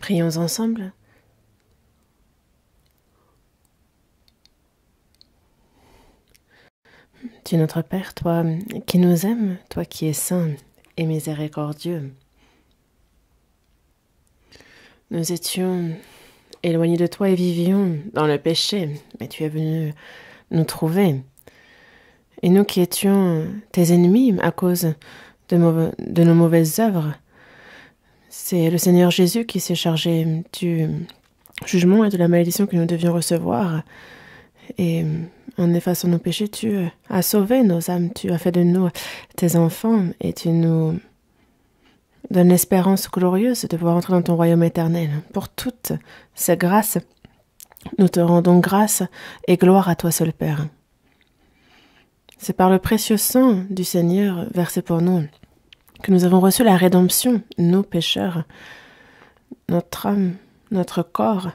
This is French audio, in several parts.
Prions ensemble. Dieu notre Père, toi qui nous aimes, toi qui es saint et miséricordieux, nous étions éloignés de toi et vivions dans le péché, mais tu es venu nous trouver. Et nous qui étions tes ennemis à cause de nos mauvaises œuvres, c'est le Seigneur Jésus qui s'est chargé du jugement et de la malédiction que nous devions recevoir. Et en effaçant nos péchés, tu as sauvé nos âmes, tu as fait de nous tes enfants et tu nous donnes l'espérance glorieuse de pouvoir entrer dans ton royaume éternel. Pour toutes ces grâces, nous te rendons grâce et gloire à toi seul, Père. C'est par le précieux sang du Seigneur versé pour nous que nous avons reçu la rédemption, nous pécheurs. Notre âme, notre corps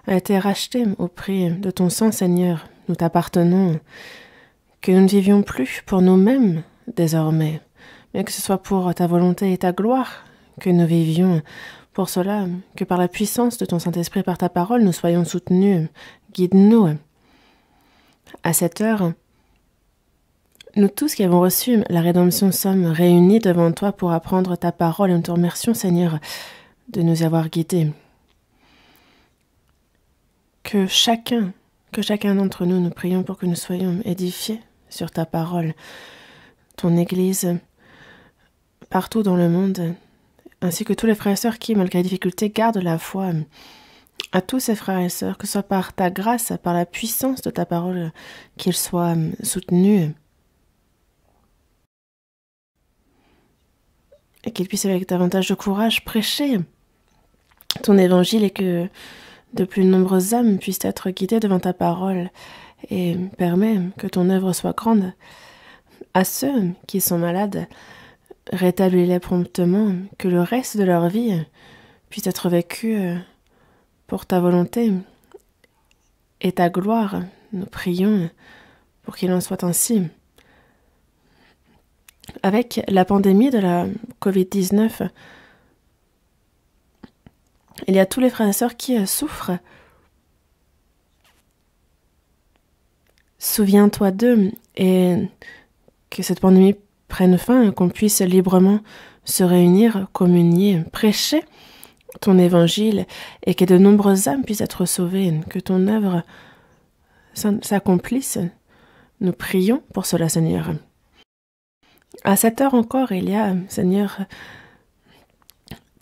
a été racheté au prix de ton sang, Seigneur. Nous t'appartenons, que nous ne vivions plus pour nous-mêmes désormais, mais que ce soit pour ta volonté et ta gloire que nous vivions. Pour cela, que par la puissance de ton Saint-Esprit et par ta parole, nous soyons soutenus. Guide-nous. À cette heure, nous tous qui avons reçu la rédemption sommes réunis devant toi pour apprendre ta parole et nous te remercions, Seigneur, de nous avoir guidés. Que chacun d'entre nous, nous prions pour que nous soyons édifiés sur ta parole, ton Église, partout dans le monde, ainsi que tous les frères et sœurs qui, malgré les difficultés, gardent la foi. À tous ces frères et sœurs, que ce soit par ta grâce, par la puissance de ta parole, qu'ils soient soutenus et qu'ils puissent avec davantage de courage prêcher ton évangile et que de plus nombreuses âmes puissent être guidées devant ta parole et permets que ton œuvre soit grande. À ceux qui sont malades, rétablis-les promptement, que le reste de leur vie puisse être vécu pour ta volonté et ta gloire. Nous prions pour qu'il en soit ainsi. Avec la pandémie de la Covid-19, il y a tous les frères et sœurs qui souffrent. Souviens-toi d'eux et que cette pandémie prenne fin, qu'on puisse librement se réunir, communier, prêcher ton évangile et que de nombreuses âmes puissent être sauvées, que ton œuvre s'accomplisse. Nous prions pour cela, Seigneur. À cette heure encore, il y a, Seigneur,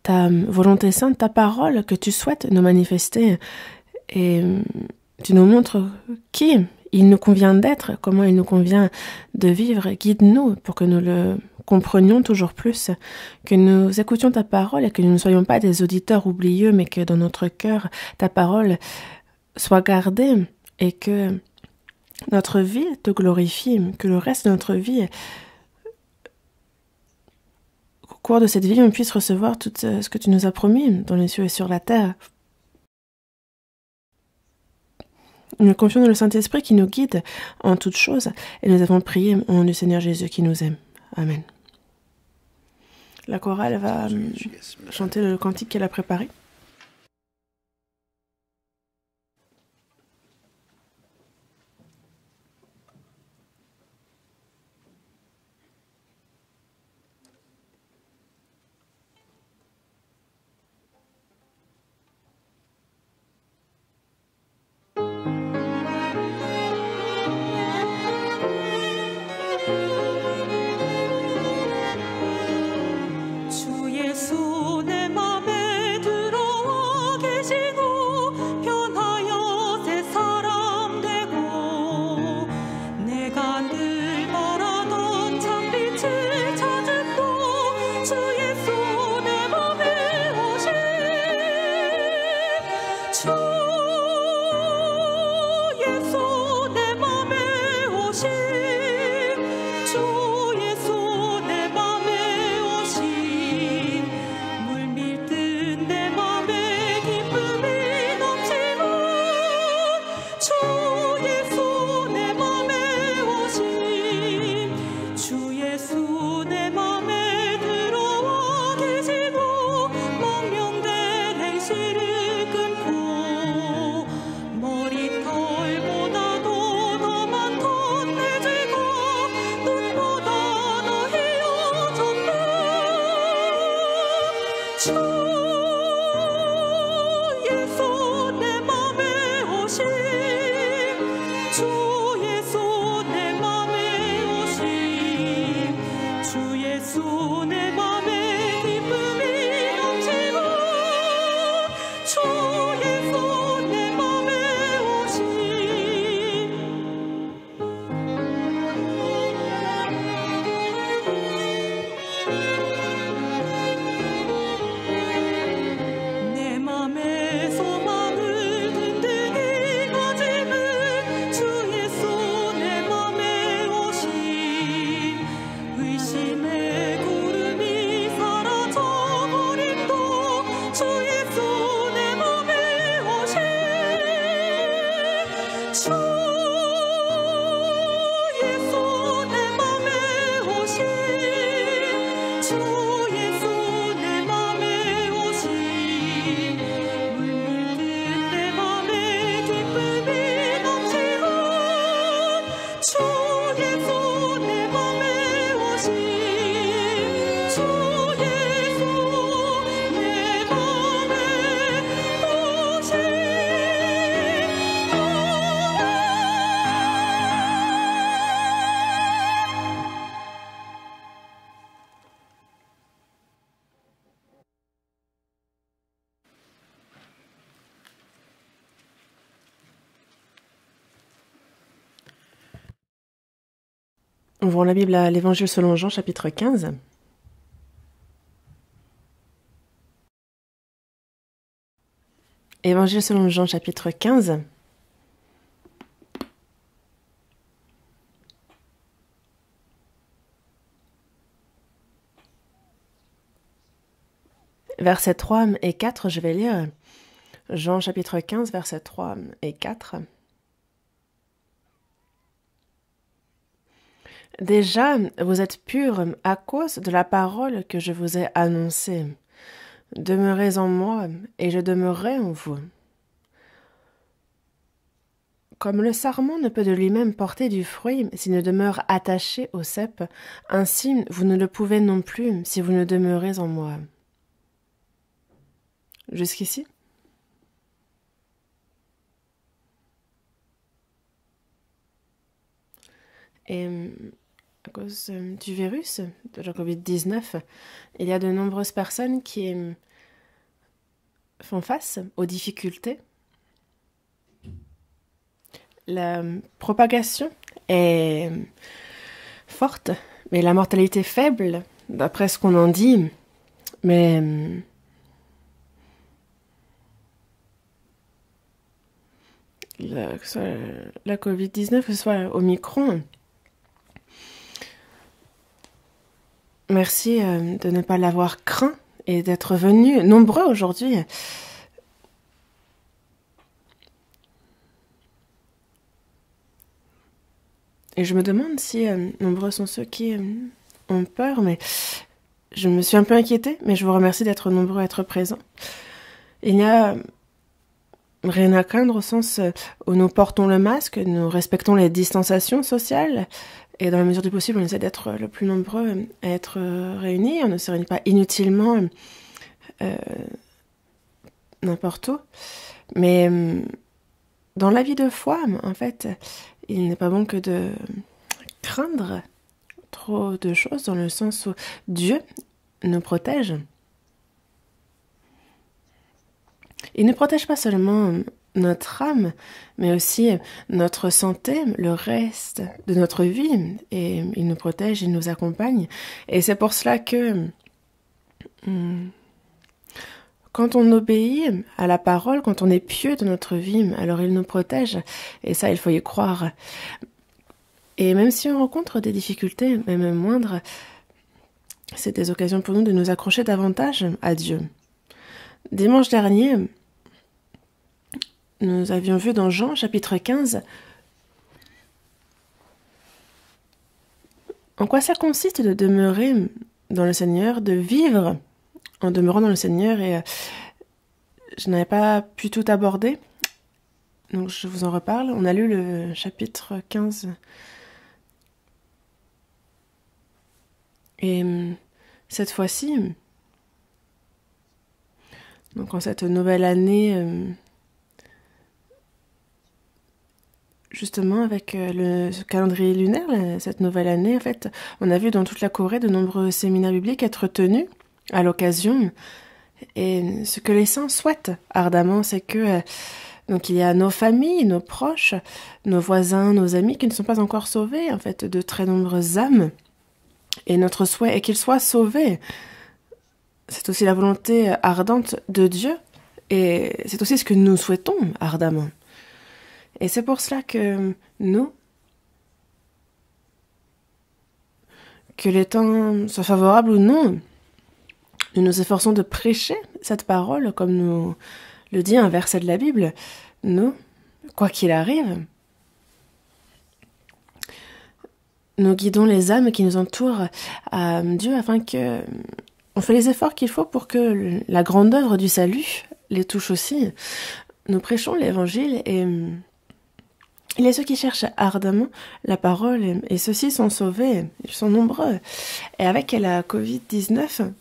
ta volonté sainte, ta parole que tu souhaites nous manifester et tu nous montres qui il nous convient d'être, comment il nous convient de vivre. Guide-nous pour que nous le comprenions toujours plus, que nous écoutions ta parole et que nous ne soyons pas des auditeurs oublieux, mais que dans notre cœur, ta parole soit gardée et que notre vie te glorifie, que le reste de notre vie, au cours de cette vie, on puisse recevoir tout ce que tu nous as promis dans les cieux et sur la terre. Nous confions dans le Saint-Esprit qui nous guide en toutes choses et nous avons prié au nom du Seigneur Jésus qui nous aime. Amen. La chorale va chanter le cantique qu'elle a préparé. 주 예수 내 맘에 오신 Ouvrons la Bible à l'Évangile selon Jean, chapitre 15. Évangile selon Jean, chapitre 15. Versets 3 et 4, je vais lire. Jean, chapitre 15, versets 3 et 4. Déjà, vous êtes purs à cause de la parole que je vous ai annoncée. Demeurez en moi, et je demeurerai en vous. Comme le sarment ne peut de lui-même porter du fruit s'il ne demeure attaché au cep, ainsi vous ne le pouvez non plus si vous ne demeurez en moi. Jusqu'ici? Et à cause du virus, de la Covid-19, il y a de nombreuses personnes qui font face aux difficultés. La propagation est forte, mais la mortalité faible, d'après ce qu'on en dit. Mais que ce soit la Covid-19, que ce soit Omicron, merci de ne pas l'avoir craint et d'être venus nombreux aujourd'hui. Et je me demande si nombreux sont ceux qui ont peur, mais je me suis un peu inquiétée, mais je vous remercie d'être nombreux à être présents. Il n'y a rien à craindre au sens où nous portons le masque, nous respectons les distanciations sociales, et dans la mesure du possible, on essaie d'être le plus nombreux à être réunis. On ne se réunit pas inutilement n'importe où. Mais dans la vie de foi, en fait, il n'est pas bon que de craindre trop de choses, dans le sens où Dieu nous protège. Il ne protège pas seulement notre âme, mais aussi notre santé, le reste de notre vie. Et il nous protège, il nous accompagne. Et c'est pour cela que quand on obéit à la parole, quand on est pieux dans notre vie, alors il nous protège. Et ça, il faut y croire. Et même si on rencontre des difficultés, même moindres, c'est des occasions pour nous de nous accrocher davantage à Dieu. Dimanche dernier, nous avions vu dans Jean, chapitre 15, en quoi ça consiste de demeurer dans le Seigneur, de vivre en demeurant dans le Seigneur, et je n'avais pas pu tout aborder, donc je vous en reparle. On a lu le chapitre 15, et cette fois-ci, Donc en cette nouvelle année, justement avec le calendrier lunaire, cette nouvelle année, en fait, on a vu dans toute la Corée de nombreux séminaires bibliques être tenus à l'occasion. Et ce que les saints souhaitent ardemment, c'est que donc il y a nos familles, nos proches, nos voisins, nos amis qui ne sont pas encore sauvés, en fait, de très nombreuses âmes. Et notre souhait est qu'ils soient sauvés. C'est aussi la volonté ardente de Dieu. Et c'est aussi ce que nous souhaitons ardemment. Et c'est pour cela que nous, que les temps soient favorables ou non, nous nous efforçons de prêcher cette parole, comme nous le dit un verset de la Bible. Nous, quoi qu'il arrive, nous guidons les âmes qui nous entourent à Dieu afin que on fait les efforts qu'il faut pour que la grande œuvre du salut les touche aussi. Nous prêchons l'évangile et il y a ceux qui cherchent ardemment la parole et ceux-ci sont sauvés, ils sont nombreux. Et avec la Covid-19,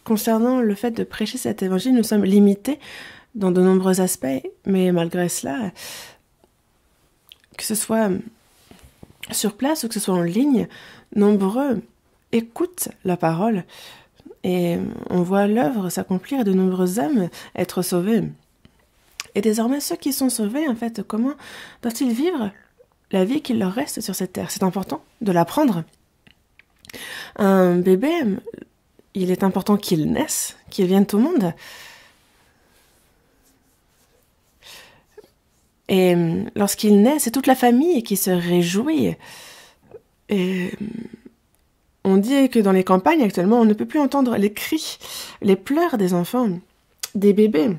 concernant le fait de prêcher cet évangile, nous sommes limités dans de nombreux aspects, mais malgré cela, que ce soit sur place ou que ce soit en ligne, nombreux écoutent la parole et on voit l'œuvre s'accomplir et de nombreuses âmes être sauvées. Et désormais, ceux qui sont sauvés, en fait, comment doivent-ils vivre la vie qu'il leur reste sur cette terre? C'est important de l'apprendre. Un bébé, il est important qu'il naisse, qu'il vienne au monde. Et lorsqu'il naît, c'est toute la famille qui se réjouit. Et on dit que dans les campagnes, actuellement, on ne peut plus entendre les cris, les pleurs des enfants, des bébés.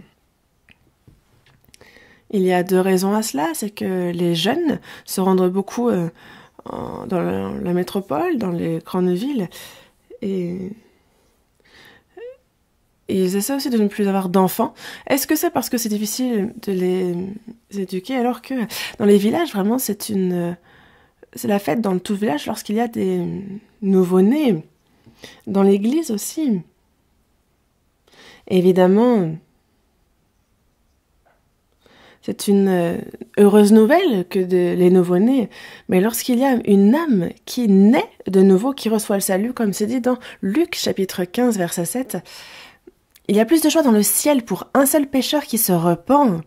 Il y a deux raisons à cela, c'est que les jeunes se rendent beaucoup dans la métropole, dans les grandes villes, et ils essaient aussi de ne plus avoir d'enfants. Est-ce que c'est parce que c'est difficile de les éduquer, alors que dans les villages, vraiment, c'est la fête dans tout le village lorsqu'il y a des nouveau-nés. Dans l'église aussi. Évidemment, c'est une heureuse nouvelle que les nouveau-nés, mais lorsqu'il y a une âme qui naît de nouveau, qui reçoit le salut, comme c'est dit dans Luc chapitre 15, verset 7, il y a plus de joie dans le ciel pour un seul pécheur qui se repent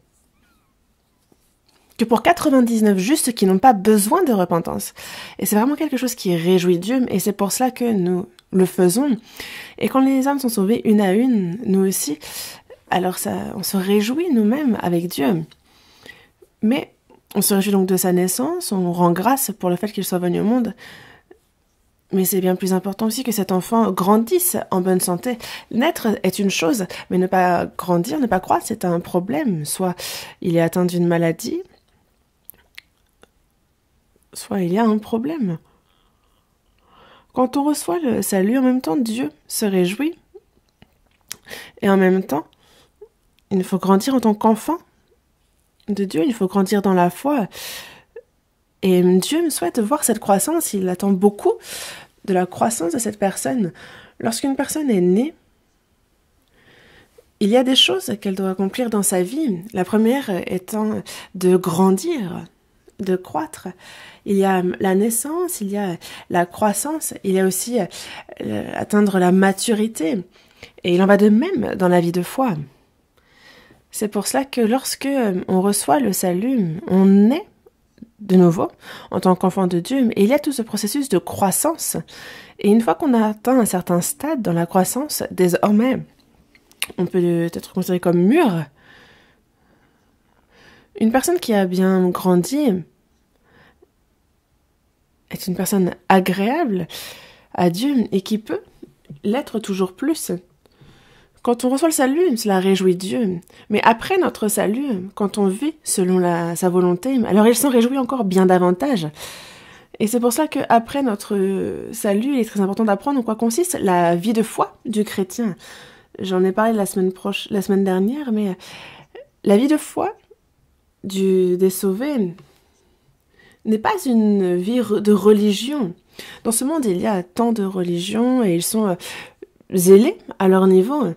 que pour 99 justes qui n'ont pas besoin de repentance. Et c'est vraiment quelque chose qui réjouit Dieu, et c'est pour cela que nous le faisons. Et quand les âmes sont sauvées une à une, nous aussi, alors on se réjouit nous-mêmes avec Dieu. Mais on se réjouit donc de sa naissance, on rend grâce pour le fait qu'il soit venu au monde. Mais c'est bien plus important aussi que cet enfant grandisse en bonne santé. Naître est une chose, mais ne pas grandir, ne pas croître, c'est un problème. Soit il est atteint d'une maladie, soit il y a un problème. Quand on reçoit le salut, en même temps, Dieu se réjouit. Et en même temps, il faut grandir en tant qu'enfant de Dieu, il faut grandir dans la foi. Et Dieu me souhaite voir cette croissance, il attend beaucoup de la croissance de cette personne. Lorsqu'une personne est née, il y a des choses qu'elle doit accomplir dans sa vie. La première étant de grandir, de croître. Il y a la naissance, il y a la croissance, il y a aussi atteindre la maturité. Et il en va de même dans la vie de foi. C'est pour cela que lorsque on reçoit le salut, on naît de nouveau en tant qu'enfant de Dieu. Et il y a tout ce processus de croissance. Et une fois qu'on a atteint un certain stade dans la croissance, désormais, on peut être considéré comme mûr. Une personne qui a bien grandi est une personne agréable à Dieu et qui peut l'être toujours plus. Quand on reçoit le salut, cela réjouit Dieu. Mais après notre salut, quand on vit selon sa volonté, alors il s'en réjouit encore bien davantage. Et c'est pour ça qu'après notre salut, il est très important d'apprendre en quoi consiste la vie de foi du chrétien. J'en ai parlé la semaine dernière, mais la vie de foi des sauvés n'est pas une vie de religion. Dans ce monde, il y a tant de religions et ils sont zélés à leur niveau.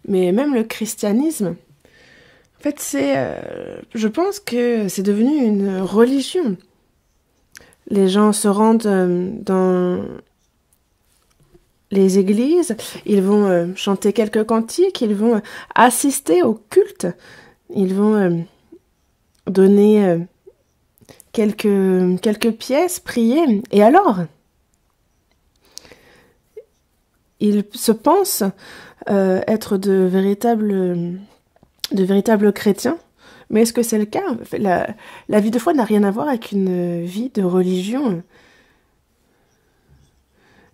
mais même le christianisme, en fait, je pense que c'est devenu une religion. Les gens se rendent dans les églises, ils vont chanter quelques cantiques, ils vont assister au culte, ils vont donner quelques pièces, prier. Et alors, ils se pensent être de véritables chrétiens. Mais est-ce que c'est le cas? La vie de foi n'a rien à voir avec une vie de religion.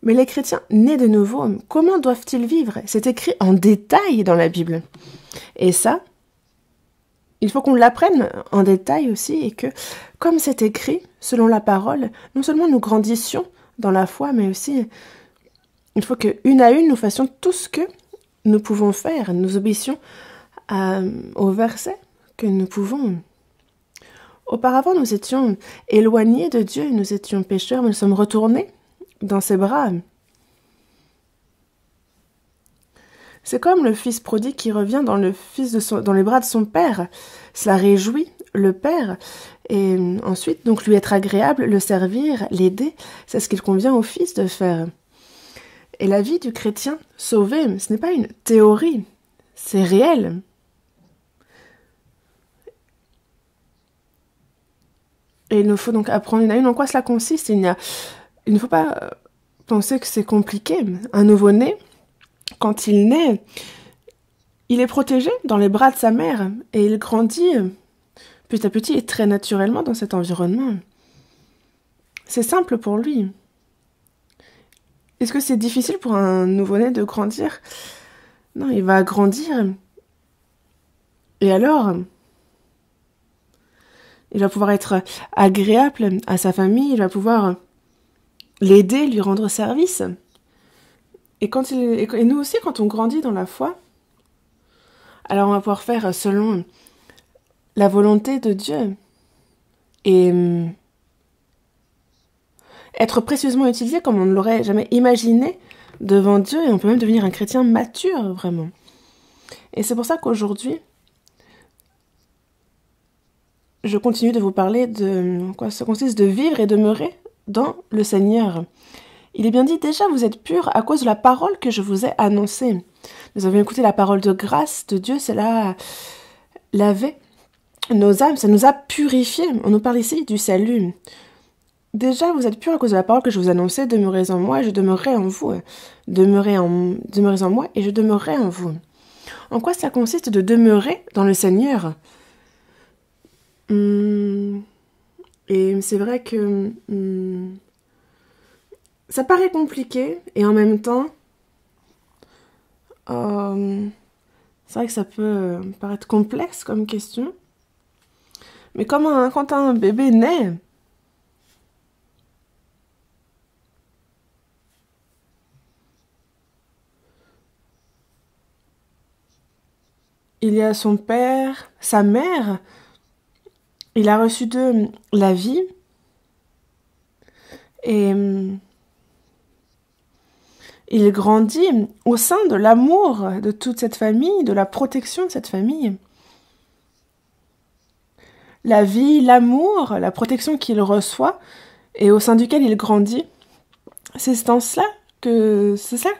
Mais les chrétiens nés de nouveau, comment doivent-ils vivre? C'est écrit en détail dans la Bible. Et ça, il faut qu'on l'apprenne en détail aussi et que, comme c'est écrit, selon la parole, non seulement nous grandissions dans la foi, mais aussi il faut qu'une à une, nous fassions tout ce que nous pouvons faire. Nous obéissions au verset que nous pouvons. Auparavant, nous étions éloignés de Dieu, nous étions pécheurs, mais nous sommes retournés dans ses bras. C'est comme le fils prodigue qui revient dans les bras de son père. Cela réjouit le père. Et ensuite, donc, lui être agréable, le servir, l'aider, c'est ce qu'il convient au fils de faire. Et la vie du chrétien sauvé, ce n'est pas une théorie, c'est réel. Et il nous faut donc apprendre une à une en quoi cela consiste. Il ne faut pas penser que c'est compliqué. Un nouveau-né, quand il naît, il est protégé dans les bras de sa mère et il grandit petit à petit et très naturellement dans cet environnement. C'est simple pour lui. Est-ce que c'est difficile pour un nouveau-né de grandir? Non, il va grandir. Et alors, il va pouvoir être agréable à sa famille, il va pouvoir l'aider, lui rendre service. Et nous aussi, quand on grandit dans la foi, alors on va pouvoir faire selon la volonté de Dieu. Et être précieusement utilisé comme on ne l'aurait jamais imaginé devant Dieu, et on peut même devenir un chrétien mature, vraiment. Et c'est pour ça qu'aujourd'hui, je continue de vous parler de quoi ça consiste de vivre et demeurer dans le Seigneur. Il est bien dit, déjà vous êtes purs à cause de la parole que je vous ai annoncée. Nous avons écouté la parole de grâce de Dieu, cela lavait nos âmes, ça nous a purifiés. On nous parle ici du salut. Déjà, vous êtes purs à cause de la parole que je vous annonçais, demeurez en moi et je demeurerai en vous. Demeurez en moi et je demeurerai en vous. En quoi ça consiste de demeurer dans le Seigneur? Et c'est vrai que ça paraît compliqué et en même temps, c'est vrai que ça peut paraître complexe comme question. Mais quand un bébé naît, il y a son père, sa mère, il a reçu d'eux la vie et il grandit au sein de l'amour de toute cette famille, de la protection de cette famille. La vie, l'amour, la protection qu'il reçoit et au sein duquel il grandit, c'est dans cela que c'est ça,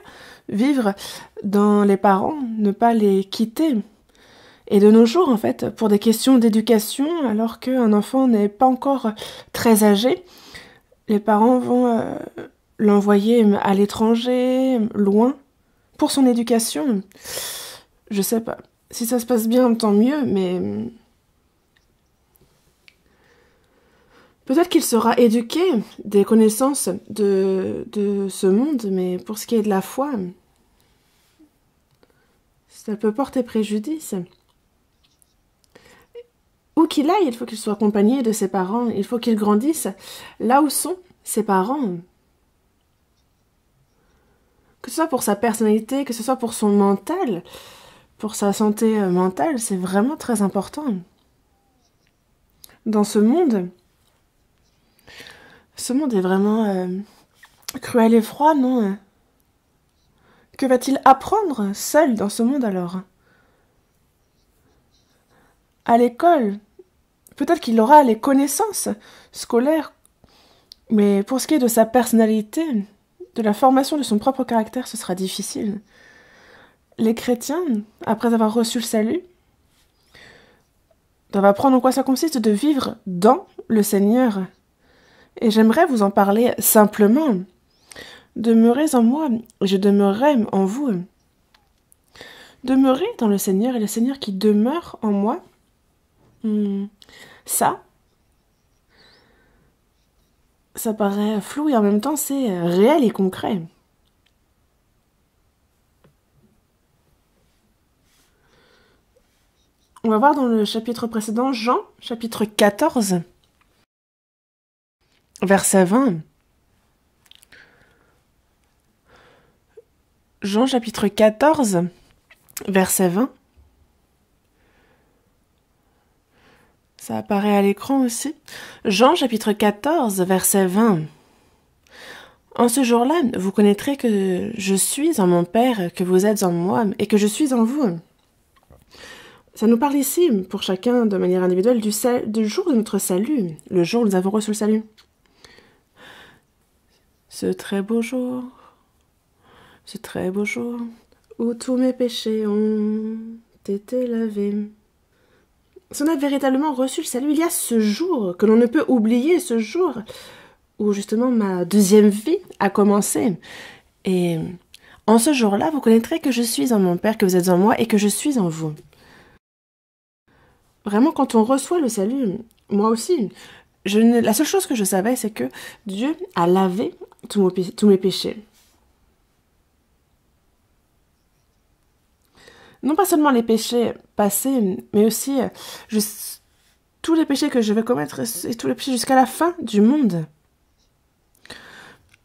vivre dans les parents, ne pas les quitter. Et de nos jours, en fait, pour des questions d'éducation, alors qu'un enfant n'est pas encore très âgé, les parents vont l'envoyer à l'étranger, loin, pour son éducation. Je sais pas. Si ça se passe bien, tant mieux, mais peut-être qu'il sera éduqué des connaissances de ce monde, mais pour ce qui est de la foi, ça peut porter préjudice. Où qu'il aille, il faut qu'il soit accompagné de ses parents, il faut qu'il grandisse là où sont ses parents. Que ce soit pour sa personnalité, que ce soit pour son mental, pour sa santé mentale, c'est vraiment très important. Dans ce monde est vraiment cruel et froid, non? Que va-t-il apprendre seul dans ce monde alors? À l'école, peut-être qu'il aura les connaissances scolaires, mais pour ce qui est de sa personnalité, de la formation de son propre caractère, ce sera difficile. Les chrétiens, après avoir reçu le salut, doivent apprendre en quoi ça consiste de vivre dans le Seigneur. Et j'aimerais vous en parler simplement. Demeurez en moi, et je demeurerai en vous. Demeurez dans le Seigneur, et le Seigneur qui demeure en moi. Ça paraît flou et en même temps c'est réel et concret. On va voir dans le chapitre précédent, Jean, chapitre 14, verset 20. Jean, chapitre 14, verset 20. Ça apparaît à l'écran aussi. Jean, chapitre 14, verset 20. En ce jour-là, vous connaîtrez que je suis en mon Père, que vous êtes en moi, et que je suis en vous. Ça nous parle ici, pour chacun de manière individuelle, du jour de notre salut, le jour où nous avons reçu le salut. Ce très beau jour, où tous mes péchés ont été lavés. Si on a véritablement reçu le salut, il y a ce jour que l'on ne peut oublier, ce jour où justement ma deuxième vie a commencé. Et en ce jour-là, vous connaîtrez que je suis en mon Père, que vous êtes en moi et que je suis en vous. Vraiment, quand on reçoit le salut, moi aussi, la seule chose que je savais, c'est que Dieu a lavé tous mes péchés. Non pas seulement les péchés passés, mais aussi tous les péchés que je vais commettre et tous les péchés jusqu'à la fin du monde.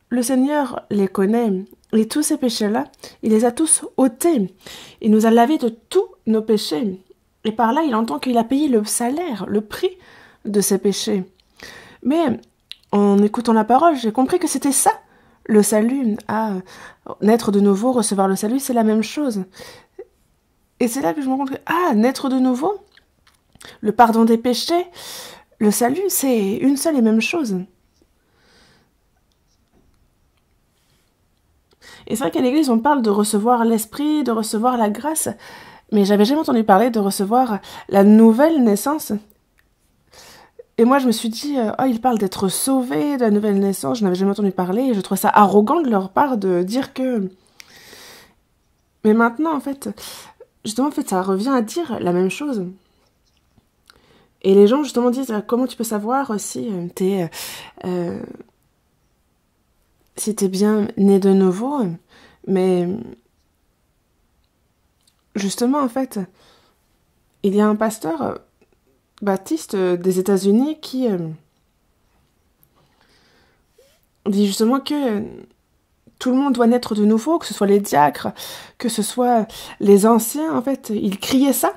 Le Seigneur les connaît, et tous ces péchés-là, il les a tous ôtés. Il nous a lavés de tous nos péchés. Et par là, il entend qu'il a payé le salaire, le prix de ces péchés. Mais en écoutant la parole, j'ai compris que c'était ça, le salut. Naître de nouveau, recevoir le salut, c'est la même chose. Et c'est là que je me rends compte que, naître de nouveau, le pardon des péchés, le salut, c'est une seule et même chose. Et c'est vrai qu'à l'église, on parle de recevoir l'esprit, de recevoir la grâce, mais j'avais jamais entendu parler de recevoir la nouvelle naissance. Et moi, je me suis dit, il parle d'être sauvé, de la nouvelle naissance, je n'avais jamais entendu parler, et je trouvais ça arrogant de leur part de dire que... Mais maintenant, en fait, justement, ça revient à dire la même chose. Et les gens, justement, disent, comment tu peux savoir si t'es bien né de nouveau? Mais justement, en fait, il y a un pasteur baptiste des États-Unis qui dit justement que tout le monde doit naître de nouveau, que ce soit les diacres, que ce soit les anciens, en fait, il criait ça.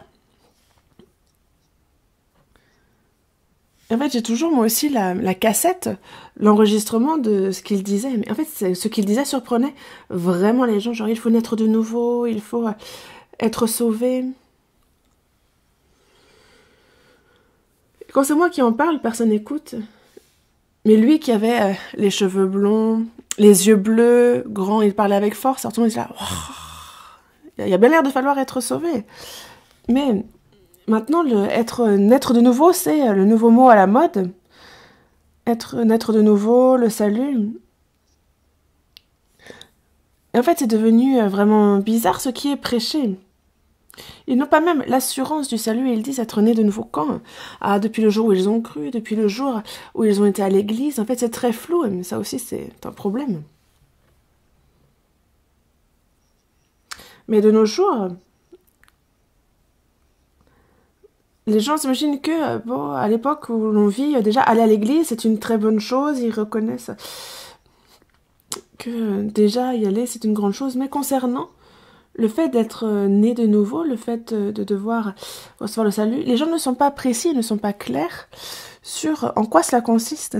Et en fait, j'ai toujours, moi aussi, la cassette, l'enregistrement de ce qu'il disait. Mais en fait, ce qu'il disait surprenait vraiment les gens. Genre, il faut naître de nouveau, il faut être sauvé. Et quand c'est moi qui en parle, personne n'écoute. Mais lui qui avait les cheveux blonds, les yeux bleus, grand, il parlait avec force. Alors tout le monde dit là, il y a bien l'air de falloir être sauvé. Mais maintenant, naître de nouveau, c'est le nouveau mot à la mode. Naître de nouveau, le salut. Et en fait, c'est devenu vraiment bizarre ce qui est prêché. Ils n'ont pas même l'assurance du salut, ils disent être nés de nouveau quand? Depuis le jour où ils ont cru, depuis le jour où ils ont été à l'église. En fait, c'est très flou, mais ça aussi, c'est un problème. Mais de nos jours, les gens s'imaginent que, à l'époque où l'on vit, déjà aller à l'église, c'est une très bonne chose, ils reconnaissent que déjà y aller, c'est une grande chose. Mais concernant le fait d'être né de nouveau, le fait de devoir recevoir le salut, les gens ne sont pas précis, ne sont pas clairs sur en quoi cela consiste.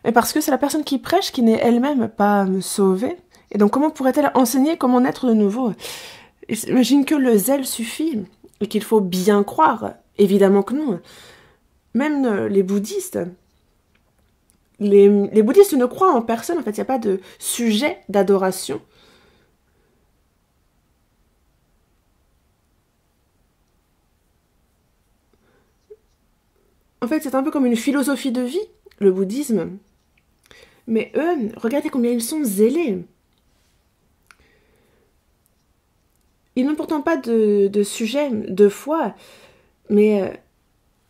Et parce que c'est la personne qui prêche qui n'est elle-même pas sauvée, Et donc comment pourrait-elle enseigner comment naître de nouveau? J'imagine que le zèle suffit et qu'il faut bien croire. Évidemment que non. Même les bouddhistes, les bouddhistes ne croient en personne. En fait, il n'y a pas de sujet d'adoration. En fait, c'est un peu comme une philosophie de vie, le bouddhisme. Mais eux, regardez combien ils sont zélés. Ils n'ont pourtant pas de sujet de foi, mais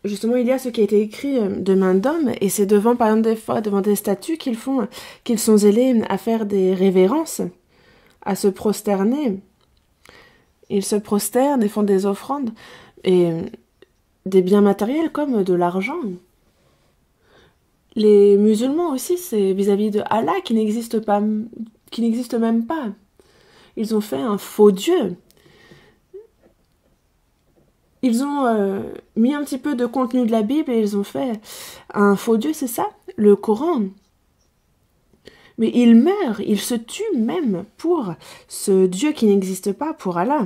justement, il y a ce qui a été écrit de main d'homme, et c'est devant, par exemple, des fois, devant des statues qu'ils sont zélés à faire des révérences, à se prosterner. Ils se prosternent et font des offrandes, et des biens matériels comme de l'argent. Les musulmans aussi, c'est vis-à-vis de Allah qui n'existe pas, qui n'existe même pas. Ils ont fait un faux Dieu. Ils ont mis un petit peu de contenu de la Bible et ils ont fait un faux Dieu, c'est ça, le Coran. Mais ils meurent, ils se tuent même pour ce Dieu qui n'existe pas, pour Allah.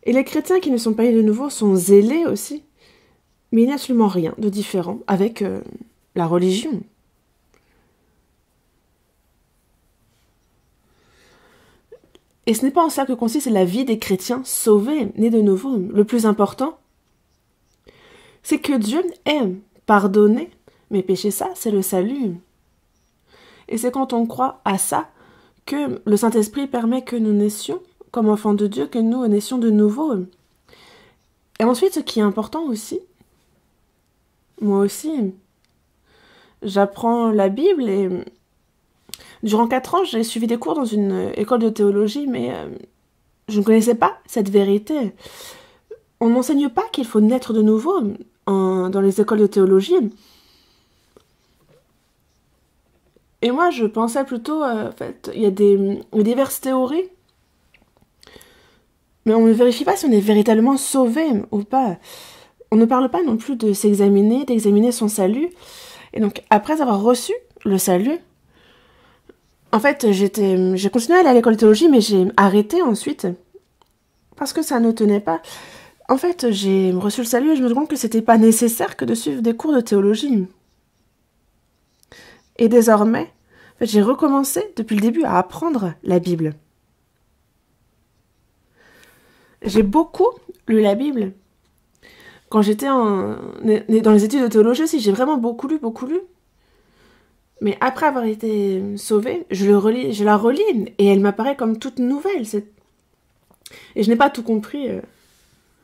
Et les chrétiens qui ne sont pas nés de nouveau sont zélés aussi. Mais il n'y a absolument rien de différent avec la religion. Et ce n'est pas en ça que consiste la vie des chrétiens sauvés, nés de nouveau. Le plus important, c'est que Dieu ait pardonné mes péchés. Ça, c'est le salut. Et c'est quand on croit à ça que le Saint-Esprit permet que nous naissions comme enfants de Dieu, que nous naissions de nouveau. Et ensuite, ce qui est important aussi, moi aussi, j'apprends la Bible et durant 4 ans, j'ai suivi des cours dans une école de théologie, mais je ne connaissais pas cette vérité. On n'enseigne pas qu'il faut naître de nouveau dans les écoles de théologie. Et moi, je pensais plutôt, en fait, il y a des diverses théories, mais on ne vérifie pas si on est véritablement sauvé ou pas. On ne parle pas non plus de s'examiner, d'examiner son salut. Et donc, après avoir reçu le salut, en fait, j'ai continué à aller à l'école de théologie, mais j'ai arrêté ensuite, parce que ça ne tenait pas. En fait, j'ai reçu le salut et je me rends compte que c'était pas nécessaire que de suivre des cours de théologie. Et désormais, en fait, j'ai recommencé depuis le début à apprendre la Bible. J'ai beaucoup lu la Bible. Quand j'étais dans les études de théologie aussi, j'ai vraiment beaucoup lu. Mais après avoir été sauvée, je la relis et elle m'apparaît comme toute nouvelle. Et je n'ai pas tout compris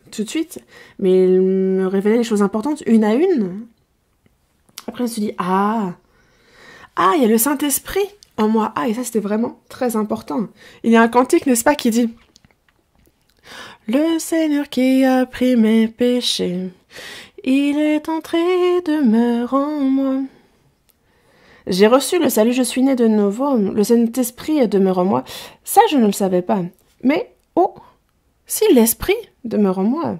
tout de suite, mais elle me révélait les choses importantes une à une. Après, je me suis dit, il y a le Saint-Esprit en moi. Et ça, c'était vraiment très important. Il y a un cantique, n'est-ce pas, qui dit « Le Seigneur qui a pris mes péchés, il est entré et demeure en moi. » J'ai reçu le salut, je suis né de nouveau, le Saint-Esprit demeure en moi. Ça, je ne le savais pas. Mais, si l'Esprit demeure en moi.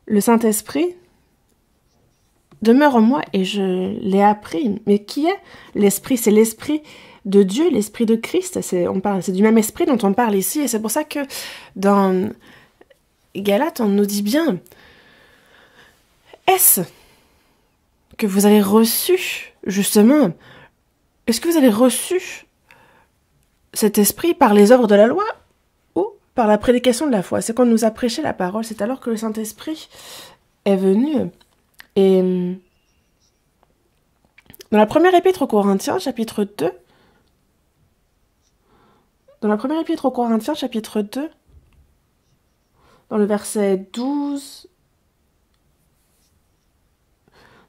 Le Saint-Esprit demeure en moi et je l'ai appris. Mais qui est l'Esprit? C'est l'Esprit de Dieu, l'Esprit de Christ. C'est du même Esprit dont on parle ici. Et c'est pour ça que dans Galates, on nous dit bien... Est-ce que vous avez reçu, justement, est-ce que vous avez reçu cet esprit par les œuvres de la loi ou par la prédication de la foi? C'est quand on nous a prêché la parole, c'est alors que le Saint-Esprit est venu. Et dans la première épître aux Corinthiens, chapitre 2, dans le verset 12...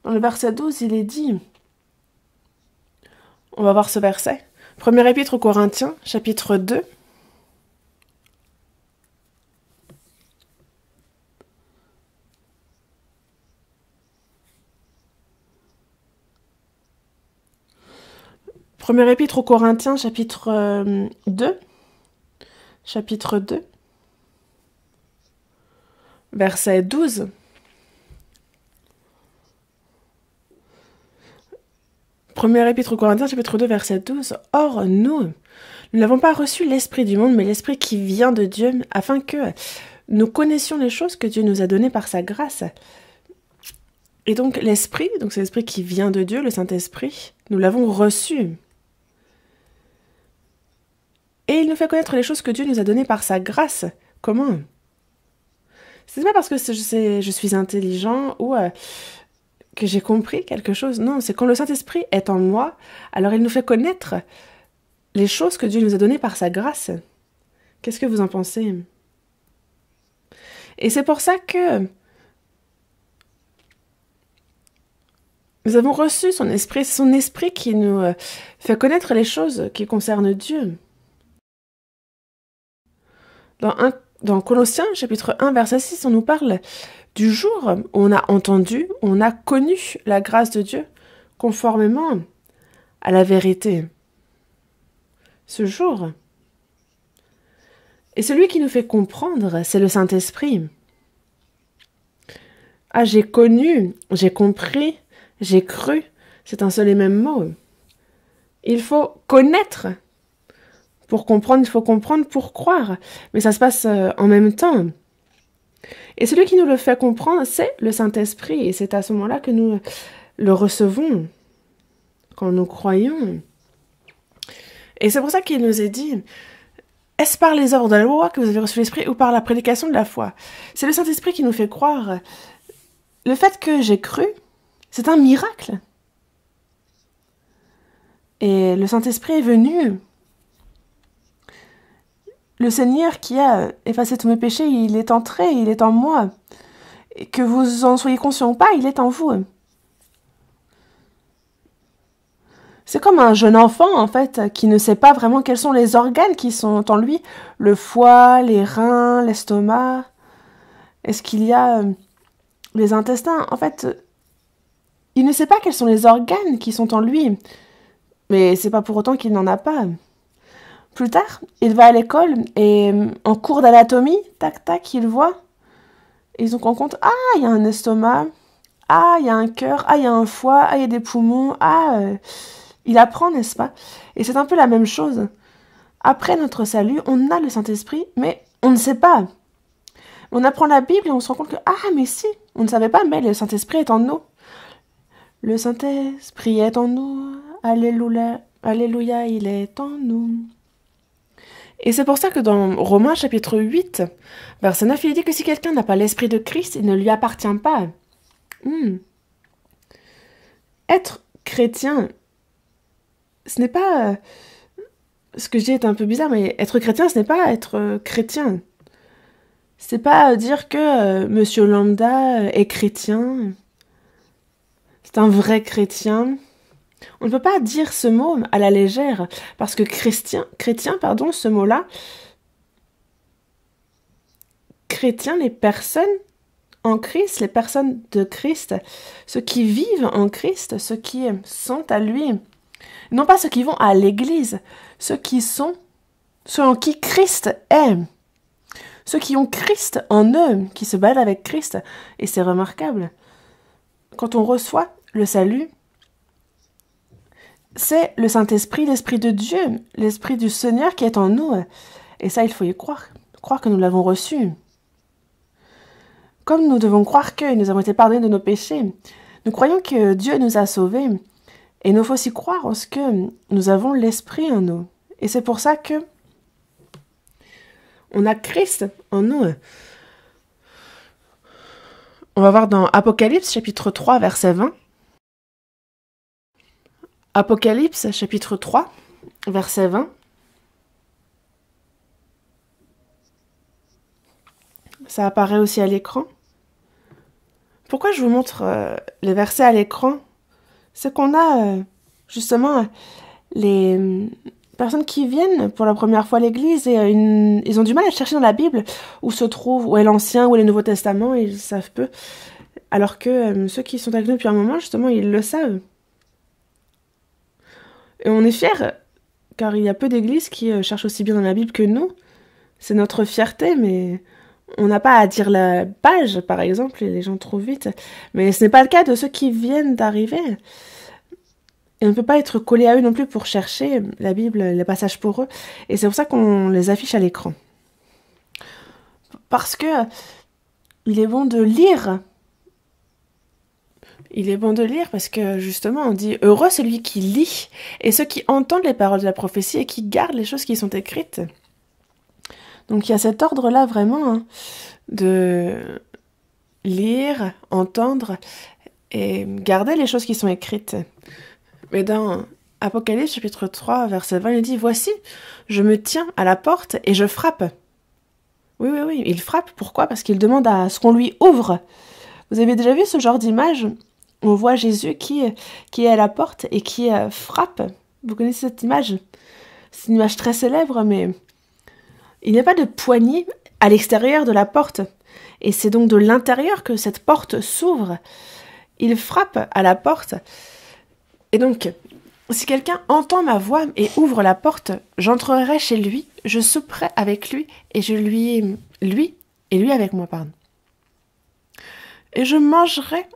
Dans le verset 12, il est dit, on va voir ce verset, Première épître aux Corinthiens, chapitre 2, Première épître aux Corinthiens, chapitre 2, verset 12. Première épître aux Corinthiens, chapitre 2, verset 12. Or, nous n'avons pas reçu l'esprit du monde, mais l'esprit qui vient de Dieu, afin que nous connaissions les choses que Dieu nous a données par sa grâce. Et donc l'esprit, donc c'est l'esprit qui vient de Dieu, le Saint-Esprit, nous l'avons reçu. Et il nous fait connaître les choses que Dieu nous a données par sa grâce. Comment? C'est pas parce que je suis intelligent ou que j'ai compris quelque chose. Non, c'est quand le Saint-Esprit est en moi, alors il nous fait connaître les choses que Dieu nous a données par sa grâce. Qu'est-ce que vous en pensez? Et c'est pour ça que nous avons reçu son esprit. C'est son esprit qui nous fait connaître les choses qui concernent Dieu. Dans Colossiens, chapitre 1, verset 6, on nous parle du jour où on a entendu, où on a connu la grâce de Dieu conformément à la vérité. Ce jour. Et celui qui nous fait comprendre, c'est le Saint-Esprit. Ah, j'ai connu, j'ai compris, j'ai cru, c'est un seul et même mot. Il faut connaître. Pour comprendre, il faut comprendre pour croire. Mais ça se passe en même temps. Et celui qui nous le fait comprendre, c'est le Saint-Esprit. Et c'est à ce moment-là que nous le recevons, quand nous croyons. Et c'est pour ça qu'il nous est dit, est-ce par les œuvres de la loi que vous avez reçu l'Esprit ou par la prédication de la foi? C'est le Saint-Esprit qui nous fait croire. Le fait que j'ai cru, c'est un miracle. Et le Saint-Esprit est venu. Le Seigneur qui a effacé tous mes péchés, il est entré, il est en moi. Et que vous en soyez conscient ou pas, il est en vous. C'est comme un jeune enfant, en fait, qui ne sait pas vraiment quels sont les organes qui sont en lui. Le foie, les reins, l'estomac. Est-ce qu'il y a les intestins? En fait, il ne sait pas quels sont les organes qui sont en lui. Mais c'est pas pour autant qu'il n'en a pas. Plus tard, il va à l'école et en cours d'anatomie, tac, tac, il voit. Et ils ont en compte, ah, il y a un estomac, ah, il y a un cœur, ah, il y a un foie, ah, il y a des poumons, il apprend, n'est-ce pas? Et c'est un peu la même chose. Après notre salut, on a le Saint-Esprit, mais on ne sait pas. On apprend la Bible et on se rend compte que, ah, mais si, on ne savait pas, mais le Saint-Esprit est en nous. Le Saint-Esprit est en nous, alléluia, alléluia, il est en nous. Et c'est pour ça que dans Romains chapitre 8, verset 9, il dit que si quelqu'un n'a pas l'esprit de Christ, il ne lui appartient pas. Être chrétien, ce n'est pas... ce que je dis est un peu bizarre, mais être chrétien, ce n'est pas être chrétien. C'est pas dire que Monsieur Lambda est chrétien. C'est un vrai chrétien. On ne peut pas dire ce mot à la légère, parce que chrétien, ce mot-là, chrétien, les personnes en Christ, les personnes de Christ, ceux qui vivent en Christ, ceux qui sont à lui, non pas ceux qui vont à l'église, ceux en qui Christ est, ceux qui ont Christ en eux, qui se baladent avec Christ, et c'est remarquable. Quand on reçoit le salut, c'est le Saint-Esprit, l'Esprit de Dieu, l'Esprit du Seigneur qui est en nous. Et ça, il faut y croire que nous l'avons reçu. Comme nous devons croire que nous avons été pardonnés de nos péchés, nous croyons que Dieu nous a sauvés. Et il nous faut aussi croire en ce que nous avons l'Esprit en nous. Et c'est pour ça que on a Christ en nous. On va voir dans Apocalypse, chapitre 3, verset 20. Apocalypse, chapitre 3, verset 20. Ça apparaît aussi à l'écran. Pourquoi je vous montre les versets à l'écran? C'est qu'on a justement les personnes qui viennent pour la première fois à l'église et ils ont du mal à chercher dans la Bible où est l'Ancien, où est le Nouveau Testament, et ils savent peu. Alors que ceux qui sont avec nous depuis un moment, justement, ils le savent. Et on est fiers, car il y a peu d'églises qui cherchent aussi bien dans la Bible que nous. C'est notre fierté, mais on n'a pas à dire la page, par exemple, et les gens trouvent vite. Mais ce n'est pas le cas de ceux qui viennent d'arriver. Et on ne peut pas être collé à eux non plus pour chercher la Bible, les passages pour eux. Et c'est pour ça qu'on les affiche à l'écran. Parce que il est bon de lire. Il est bon de lire parce que justement on dit « Heureux celui qui lit et ceux qui entendent les paroles de la prophétie et qui gardent les choses qui sont écrites. » Donc il y a cet ordre-là vraiment de lire, entendre et garder les choses qui sont écrites. Mais dans Apocalypse chapitre 3 verset 20, il dit « Voici, je me tiens à la porte et je frappe. » Oui, il frappe. Pourquoi? Parce qu'il demande à ce qu'on lui ouvre. Vous avez déjà vu ce genre d'image? On voit Jésus qui est à la porte et qui frappe. Vous connaissez cette image? C'est une image très célèbre, mais il n'y a pas de poignée à l'extérieur de la porte. Et c'est donc de l'intérieur que cette porte s'ouvre. Il frappe à la porte. Et donc, si quelqu'un entend ma voix et ouvre la porte, j'entrerai chez lui, je souperai avec lui et je lui avec moi, pardon. Et je mangerai.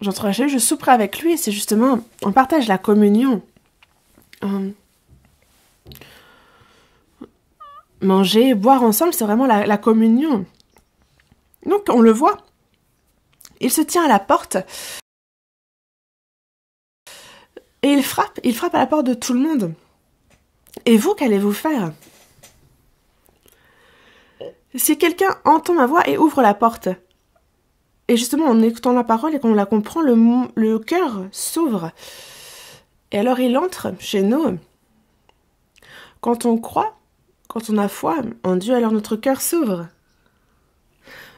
J'entrerai chez lui, je souperai avec lui, et c'est justement, on partage la communion. Manger, boire ensemble, c'est vraiment la communion. Donc, on le voit. Il se tient à la porte. Et il frappe à la porte de tout le monde. Et vous, qu'allez-vous faire? Si quelqu'un entend ma voix et ouvre la porte, et justement en écoutant la parole et qu'on la comprend, le cœur s'ouvre. Et alors il entre chez nous. Quand on croit, quand on a foi en Dieu, alors notre cœur s'ouvre.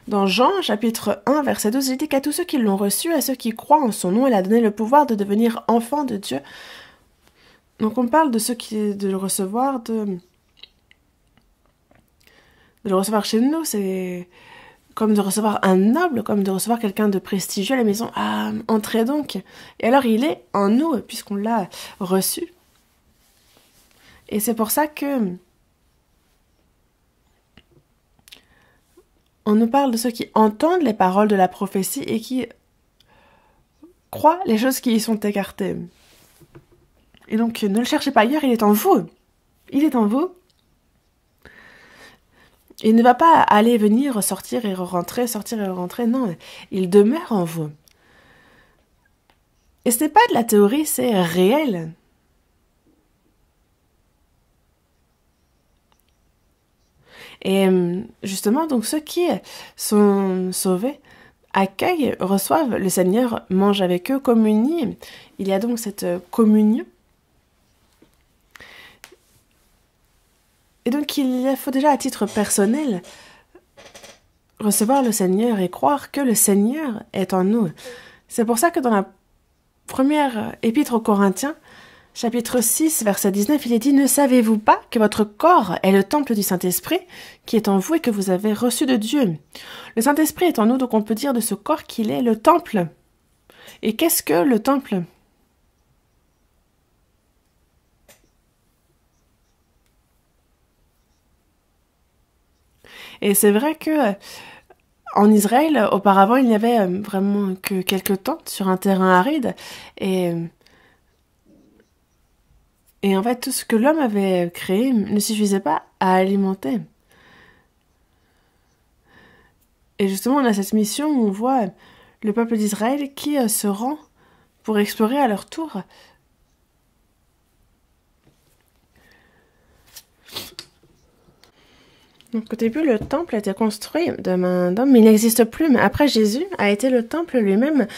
Dans Jean, chapitre 1, verset 12, il dit qu'à tous ceux qui l'ont reçu, à ceux qui croient en son nom, il a donné le pouvoir de devenir enfants de Dieu. Donc on parle de ceux de le recevoir, de le recevoir chez nous, c'est comme de recevoir un noble, comme de recevoir quelqu'un de prestigieux à la maison. Ah, entrez donc. Et alors il est en nous, puisqu'on l'a reçu. Et c'est pour ça que on nous parle de ceux qui entendent les paroles de la prophétie et qui croient les choses qui y sont écartées. Et donc, ne le cherchez pas ailleurs, il est en vous. Il est en vous. Il ne va pas aller, venir, sortir et rentrer, sortir et rentrer. Non, il demeure en vous. Et ce n'est pas de la théorie, c'est réel. Et justement, donc ceux qui sont sauvés accueillent, reçoivent le Seigneur, mangent avec eux, communient. Il y a donc cette communion. Et donc il faut déjà à titre personnel recevoir le Seigneur et croire que le Seigneur est en nous. C'est pour ça que dans la première épître aux Corinthiens, chapitre 6, verset 19, il est dit « Ne savez-vous pas que votre corps est le temple du Saint-Esprit qui est en vous et que vous avez reçu de Dieu ?» Le Saint-Esprit est en nous, donc on peut dire de ce corps qu'il est le temple. Et qu'est-ce que le temple? Et c'est vrai que en Israël, auparavant, il n'y avait vraiment que quelques tentes sur un terrain aride. Et en fait, tout ce que l'homme avait créé ne suffisait pas à alimenter. Et justement, on a cette mission où on voit le peuple d'Israël qui se rend pour explorer à leur tour. Donc, au début, le temple a été construit de main d'homme, mais il n'existe plus. Mais après, Jésus a été le temple lui-même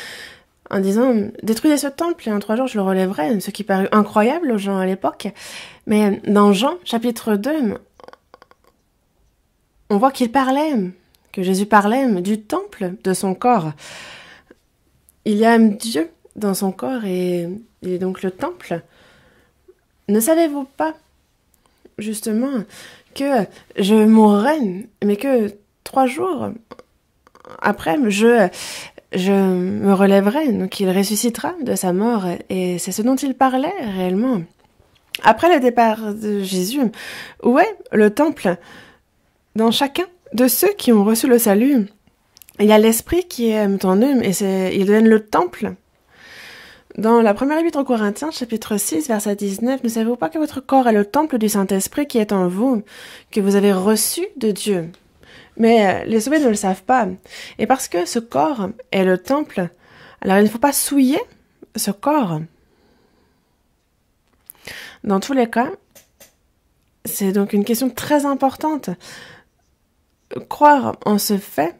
en disant « Détruisez ce temple et en 3 jours je le relèverai », ce qui parut incroyable aux gens à l'époque. Mais dans Jean, chapitre 2, on voit que Jésus parlait du temple de son corps. Il y a Dieu dans son corps et il est donc le temple. Ne savez-vous pas, justement, que je mourrai, mais que 3 jours après, je me relèverai. Donc il ressuscitera de sa mort, et c'est ce dont il parlait réellement. Après le départ de Jésus, où est le temple? Dans chacun de ceux qui ont reçu le salut, il y a l'Esprit qui est en eux, et il donne le temple Dans la première épître aux Corinthiens, chapitre 6, verset 19, « Ne savez-vous pas que votre corps est le temple du Saint-Esprit qui est en vous, que vous avez reçu de Dieu ?» Mais les sauvés ne le savent pas. Et parce que ce corps est le temple, alors il ne faut pas souiller ce corps. Dans tous les cas, c'est donc une question très importante. Croire en ce fait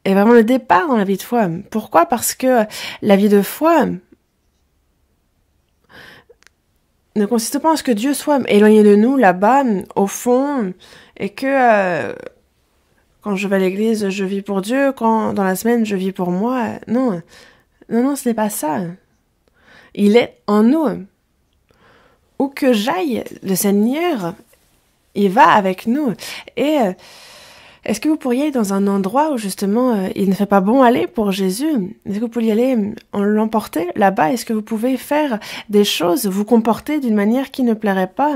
est vraiment le départ dans la vie de foi. Pourquoi? Parce que la vie de foi ne consiste pas en ce que Dieu soit éloigné de nous, là-bas, au fond, et que quand je vais à l'église, je vis pour Dieu, quand dans la semaine, je vis pour moi. Non, ce n'est pas ça. Il est en nous. Où que j'aille, le Seigneur, il va avec nous. Et est-ce que vous pourriez aller dans un endroit où justement il ne fait pas bon aller pour Jésus? Est-ce que vous pourriez aller l'emporter là-bas? Est-ce que vous pouvez faire des choses, vous comporter d'une manière qui ne plairait pas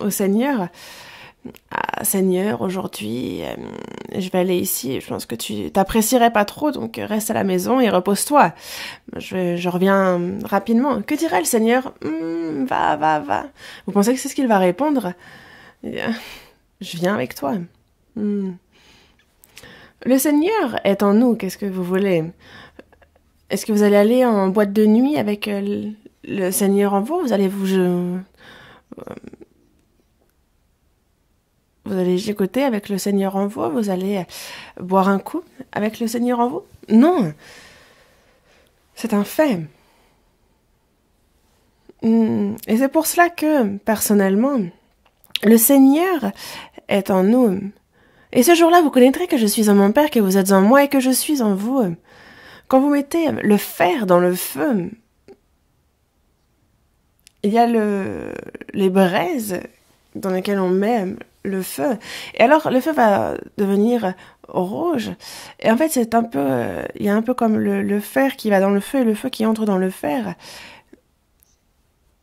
au Seigneur? Seigneur, aujourd'hui, je vais aller ici, je pense que tu t'apprécierais pas trop, donc reste à la maison et repose-toi. Je reviens rapidement. Que dirait le Seigneur? Va. Vous pensez que c'est ce qu'il va répondre? Je viens avec toi. Le Seigneur est en nous, qu'est-ce que vous voulez? Est-ce que vous allez aller en boîte de nuit avec le Seigneur en vous? Vous allez vous allez gigoter avec le Seigneur en vous? Vous allez boire un coup avec le Seigneur en vous? Non. C'est un fait. Et c'est pour cela que, personnellement, le Seigneur est en nous. Et ce jour-là, vous connaîtrez que je suis en mon Père, que vous êtes en moi et que je suis en vous. Quand vous mettez le fer dans le feu, il y a les braises dans lesquelles on met le feu. Et alors, le feu va devenir rouge. Et en fait, c'est un peu... il y a un peu comme le fer qui va dans le feu et le feu qui entre dans le fer.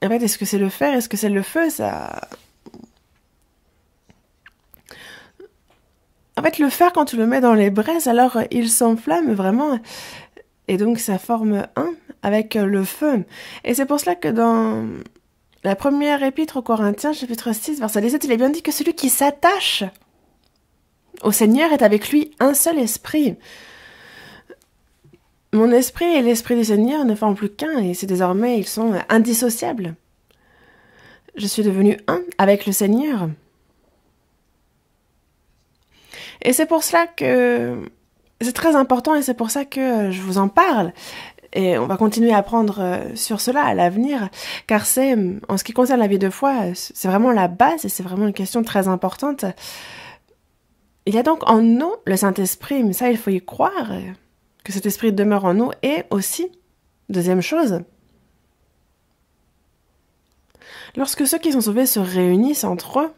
En fait, est-ce que c'est le fer? Est-ce que c'est le feu? Ça... En fait, le fer, quand tu le mets dans les braises, alors il s'enflamme vraiment. Et donc, ça forme un avec le feu. Et c'est pour cela que dans la première épître aux Corinthiens, chapitre 6, verset 17, il est bien dit que celui qui s'attache au Seigneur est avec lui un seul esprit. Mon esprit et l'esprit du Seigneur ne forment plus qu'un, et c'est désormais, ils sont indissociables. Je suis devenu un avec le Seigneur. Et c'est pour cela que c'est très important, et c'est pour ça que je vous en parle. Et on va continuer à apprendre sur cela à l'avenir, car c'est, en ce qui concerne la vie de foi, c'est vraiment la base, et c'est vraiment une question très importante. Il y a donc en nous le Saint-Esprit, mais ça, il faut y croire, que cet esprit demeure en nous. Et aussi, deuxième chose, lorsque ceux qui sont sauvés se réunissent entre eux,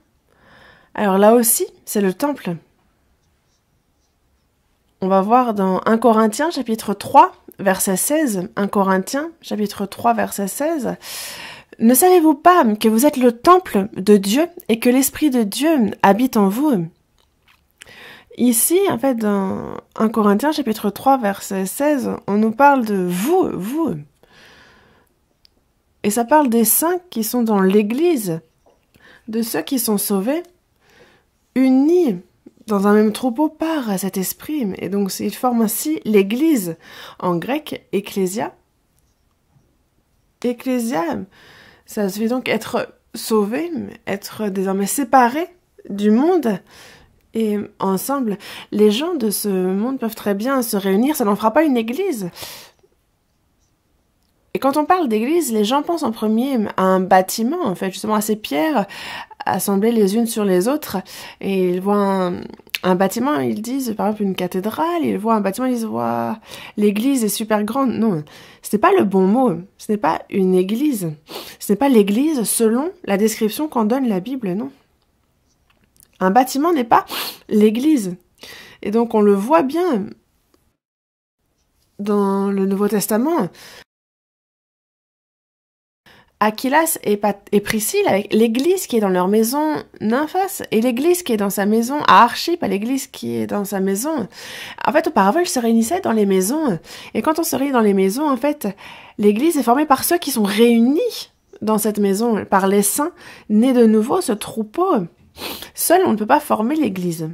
alors là aussi, c'est le temple. On va voir dans 1 Corinthiens, chapitre 3, verset 16. 1 Corinthiens, chapitre 3, verset 16. « Ne savez-vous pas que vous êtes le temple de Dieu et que l'Esprit de Dieu habite en vous ?» Ici, en fait, dans 1 Corinthiens, chapitre 3, verset 16, on nous parle de vous. Et ça parle des saints qui sont dans l'Église, de ceux qui sont sauvés, unis dans un même troupeau par cet esprit. Et donc, ils forment ainsi l'Église, en grec, ecclésia. Ecclésia, ça veut donc être sauvé, être désormais séparé du monde. Et ensemble, les gens de ce monde peuvent très bien se réunir, ça n'en fera pas une église. Et quand on parle d'église, les gens pensent en premier à un bâtiment, en fait, justement à ces pierres assemblées les unes sur les autres. Et ils voient un bâtiment, ils disent par exemple une cathédrale, ils voient un bâtiment, ils disent wow, l'église est super grande. Non, ce n'est pas le bon mot, ce n'est pas une église. Ce n'est pas l'église selon la description qu'en donne la Bible, non. Un bâtiment n'est pas l'église. Et donc on le voit bien dans le Nouveau Testament. Aquilas et Priscille, avec l'église qui est dans leur maison Nymphas, et l'église qui est dans sa maison à Archippe, à l'église qui est dans sa maison. En fait, auparavant, ils se réunissaient dans les maisons. Et quand on se réunit dans les maisons, en fait, l'église est formée par ceux qui sont réunis dans cette maison, par les saints, nés de nouveau, ce troupeau. Seul, on ne peut pas former l'église.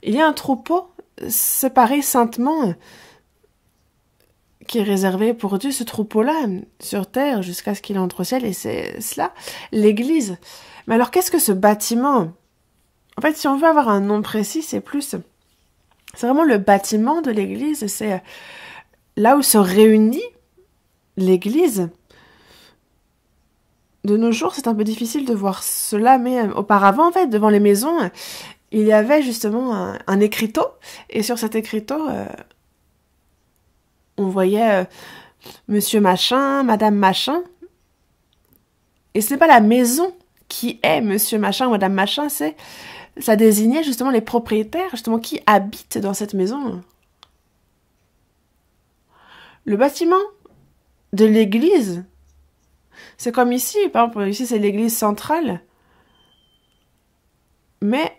Il y a un troupeau séparé saintement qui est réservé pour Dieu, ce troupeau-là, sur terre, jusqu'à ce qu'il entre au ciel, et c'est cela, l'Église. Mais alors, qu'est-ce que ce bâtiment? En fait, si on veut avoir un nom précis, c'est vraiment le bâtiment de l'Église, c'est là où se réunit l'Église. De nos jours, c'est un peu difficile de voir cela, mais auparavant, en fait, devant les maisons, il y avait justement un écriteau, et sur cet écriteau, on voyait monsieur machin, madame machin. Et ce n'est pas la maison qui est monsieur machin ou madame machin, ça désignait justement les propriétaires, justement qui habitent dans cette maison. Le bâtiment de l'église, c'est comme ici, par exemple, ici c'est l'église centrale. Mais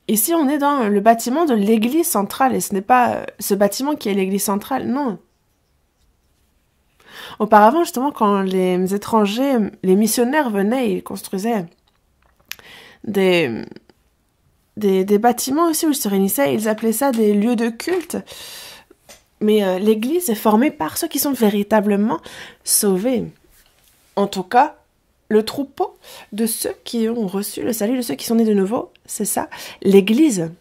ici, on est dans le bâtiment de l'église centrale, et ce n'est pas ce bâtiment qui est l'église centrale, non. Auparavant, justement, quand les étrangers, les missionnaires venaient, ils construisaient des bâtiments aussi où ils se réunissaient, ils appelaient ça des lieux de culte. Mais l'église est formée par ceux qui sont véritablement sauvés. En tout cas, le troupeau de ceux qui ont reçu le salut, de ceux qui sont nés de nouveau, c'est ça, l'Église.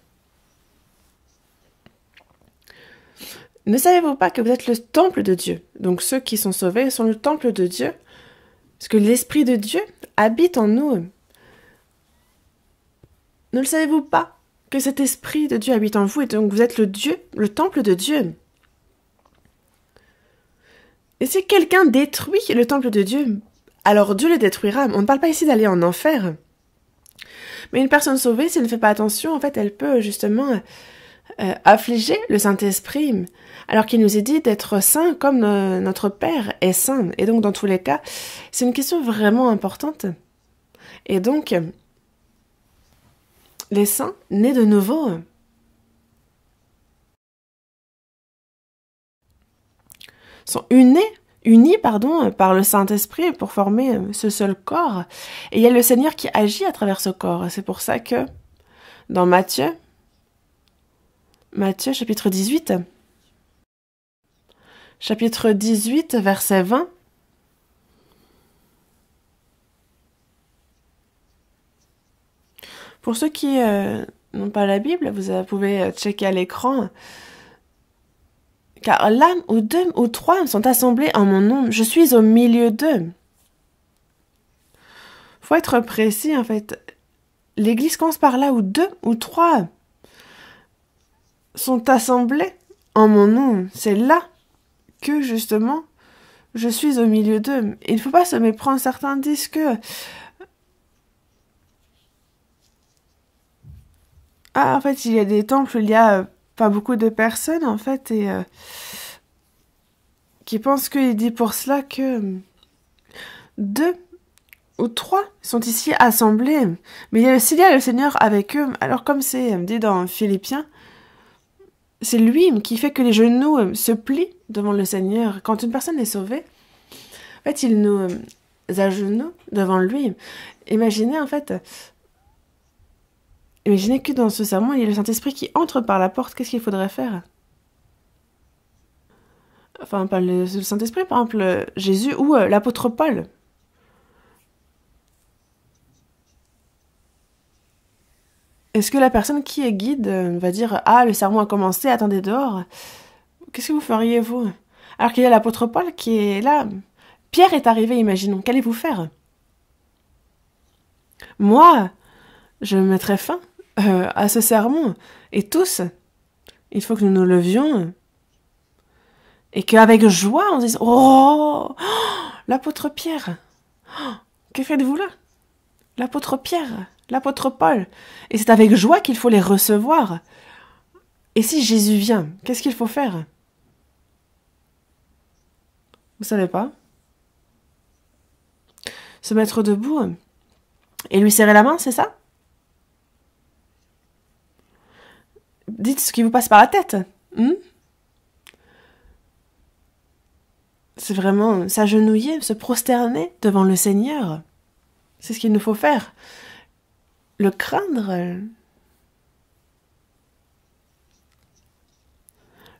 Ne savez-vous pas que vous êtes le temple de Dieu? Donc ceux qui sont sauvés sont le temple de Dieu, parce que l'Esprit de Dieu habite en nous. Ne le savez-vous pas que cet Esprit de Dieu habite en vous, et donc vous êtes le temple de Dieu? Et si quelqu'un détruit le temple de Dieu, alors Dieu le détruira. On ne parle pas ici d'aller en enfer. Mais une personne sauvée, si elle ne fait pas attention, en fait, elle peut justement affliger le Saint-Esprit, alors qu'il nous est dit d'être saints comme notre Père est saint. Et donc, dans tous les cas, c'est une question vraiment importante. Et donc, les saints, nés de nouveau, sont unis par le Saint-Esprit pour former ce seul corps. Et il y a le Seigneur qui agit à travers ce corps. C'est pour ça que dans Matthieu chapitre 18, verset 20, pour ceux qui n'ont pas la Bible, vous pouvez checker à l'écran. Car là où 2 ou 3 sont assemblés en mon nom, je suis au milieu d'eux. Faut être précis, en fait. L'Église commence par là où 2 ou 3 sont assemblés en mon nom. C'est là que, justement, je suis au milieu d'eux. Il ne faut pas se méprendre. Certains disent que en fait, il y a des temples, il y a pas beaucoup de personnes, en fait, et qui pensent qu'il dit pour cela que 2 ou 3 sont ici assemblés. Mais s'il y a le Seigneur avec eux, alors comme c'est dit dans Philippiens, c'est lui qui fait que les genoux se plient devant le Seigneur. Quand une personne est sauvée, en fait, il nous agenouille devant lui. Imaginez, en fait, imaginez que dans ce sermon, il y a le Saint-Esprit qui entre par la porte. Qu'est-ce qu'il faudrait faire? Enfin, pas le Saint-Esprit, par exemple, Jésus ou l'apôtre Paul. Est-ce que la personne qui est guide va dire « Ah, le sermon a commencé, attendez dehors ». Qu'est-ce que vous feriez, vous? Alors qu'il y a l'apôtre Paul qui est là. Pierre est arrivé, imaginons. Qu'allez-vous faire? Moi, je mettrai fin à ce sermon. Et tous, il faut que nous nous levions et qu'avec joie, on dise « Oh, l'apôtre Pierre, que faites-vous là? L'apôtre Pierre, l'apôtre Paul. » Et c'est avec joie qu'il faut les recevoir. Et si Jésus vient, qu'est-ce qu'il faut faire? Vous savez pas? Se mettre debout et lui serrer la main, c'est ça? Dites ce qui vous passe par la tête. C'est vraiment s'agenouiller, se prosterner devant le Seigneur. C'est ce qu'il nous faut faire. Le craindre.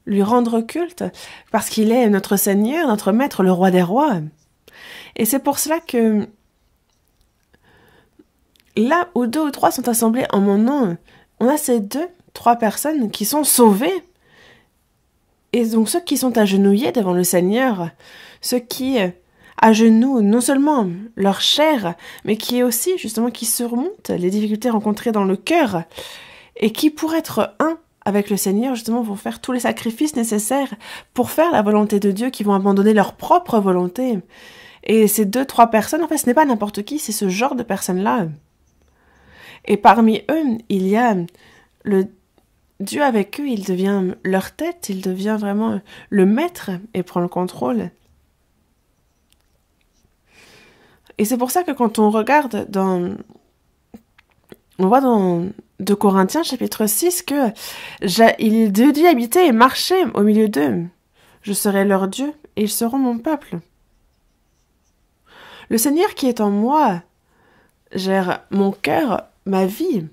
Lui rendre culte, parce qu'il est notre Seigneur, notre Maître, le Roi des Rois. Et c'est pour cela que là où 2 ou 3 sont assemblés en mon nom, on a ces 2, 3 personnes qui sont sauvées. Et donc ceux qui sont agenouillés devant le Seigneur, ceux qui agenouillent non seulement leur chair, mais qui aussi justement qui surmontent les difficultés rencontrées dans le cœur, et qui pour être un avec le Seigneur justement vont faire tous les sacrifices nécessaires pour faire la volonté de Dieu, qui vont abandonner leur propre volonté. Et ces 2, 3 personnes, en fait ce n'est pas n'importe qui, c'est ce genre de personnes-là. Et parmi eux, il y a le Dieu avec eux, il devient leur tête, il devient vraiment le maître et prend le contrôle. Et c'est pour ça que quand on regarde on voit dans 2 Corinthiens chapitre 6 que il Dieu habiter et marcher au milieu d'eux. Je serai leur Dieu et ils seront mon peuple. Le Seigneur qui est en moi gère mon cœur, ma vie.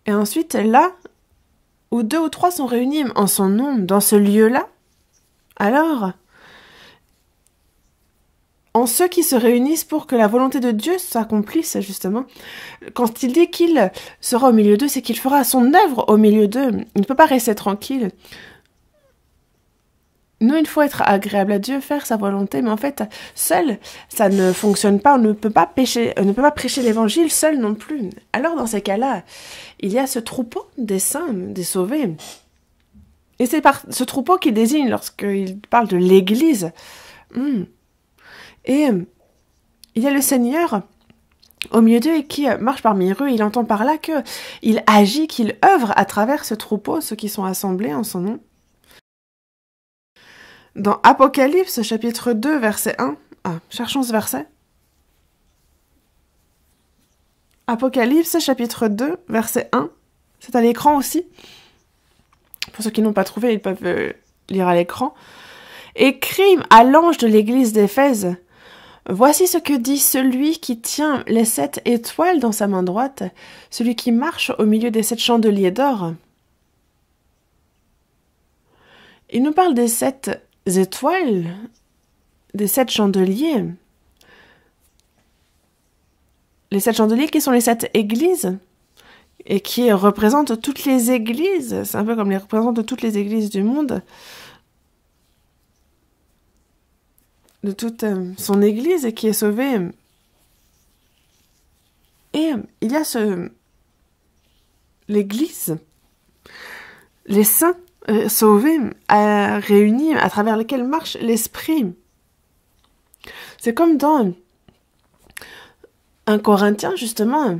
Et ensuite, là où 2 ou 3 sont réunis en son nom, dans ce lieu-là, alors, en ceux qui se réunissent pour que la volonté de Dieu s'accomplisse, justement, quand il dit qu'il sera au milieu d'eux, c'est qu'il fera son œuvre au milieu d'eux. Il ne peut pas rester tranquille. Nous, il faut être agréable à Dieu, faire sa volonté, mais en fait, seul, ça ne fonctionne pas. On ne peut pas prêcher l'évangile seul non plus. Alors, dans ces cas-là, il y a ce troupeau des saints, des sauvés. Et c'est par ce troupeau qu'il désigne lorsqu'il parle de l'Église. Et il y a le Seigneur au milieu d'eux et qui marche parmi eux. Il entend par là qu'il agit, qu'il œuvre à travers ce troupeau, ceux qui sont assemblés en son nom. Dans Apocalypse, chapitre 2, verset 1. Cherchons ce verset. Apocalypse, chapitre 2, verset 1. C'est à l'écran aussi. Pour ceux qui n'ont pas trouvé, ils peuvent lire à l'écran. Écrit à l'ange de l'église d'Éphèse. Voici ce que dit celui qui tient les 7 étoiles dans sa main droite, celui qui marche au milieu des 7 chandeliers d'or. Il nous parle des 7 étoiles, des 7 chandeliers. Les 7 chandeliers qui sont les 7 églises et qui représentent toutes les églises. C'est un peu comme les représentants de toutes les églises du monde. De toute son église et qui est sauvée. Et il y a l'église, les saints sauvés, réunis à travers lesquels marche l'esprit. C'est comme dans 1 Corinthiens, justement,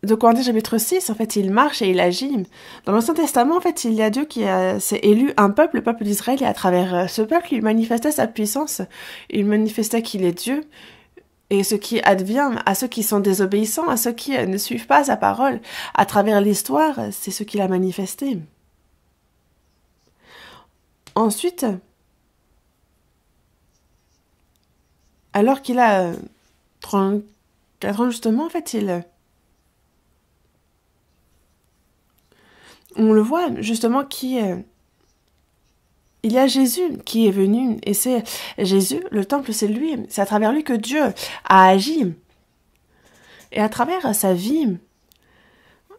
2 Corinthiens chapitre 6, en fait, il marche et il agit. Dans l'Ancien Testament, en fait, il y a Dieu qui s'est élu un peuple, le peuple d'Israël, et à travers ce peuple, il manifestait sa puissance, il manifestait qu'il est Dieu, et ce qui advient à ceux qui sont désobéissants, à ceux qui ne suivent pas sa parole, à travers l'histoire, c'est ce qu'il a manifesté. Ensuite, alors qu'il a 34 ans, justement, en fait, on le voit justement il y a Jésus qui est venu, et c'est Jésus, le temple c'est lui, c'est à travers lui que Dieu a agi. Et à travers sa vie,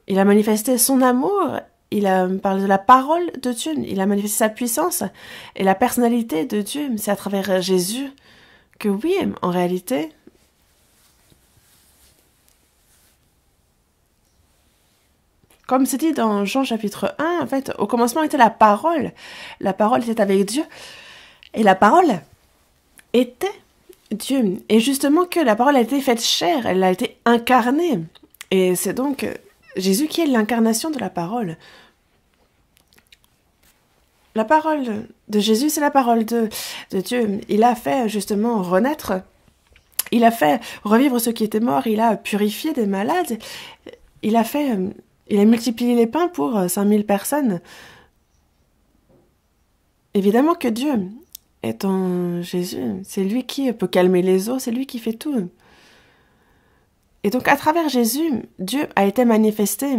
il a manifesté son amour, il a parlé de la parole de Dieu, il a manifesté sa puissance et la personnalité de Dieu. C'est à travers Jésus que oui, en réalité, comme c'est dit dans Jean chapitre 1, en fait, au commencement était la parole était avec Dieu, et la parole était Dieu. Et justement que la parole a été faite chair, elle a été incarnée. Et c'est donc Jésus qui est l'incarnation de la parole. La parole de Jésus, c'est la parole de Dieu. Il a fait justement renaître, il a fait revivre ceux qui étaient morts, il a purifié des malades, il a multiplié les pains pour 5000 personnes. Évidemment que Dieu est en Jésus, c'est lui qui peut calmer les eaux, c'est lui qui fait tout. Et donc à travers Jésus, Dieu a été manifesté.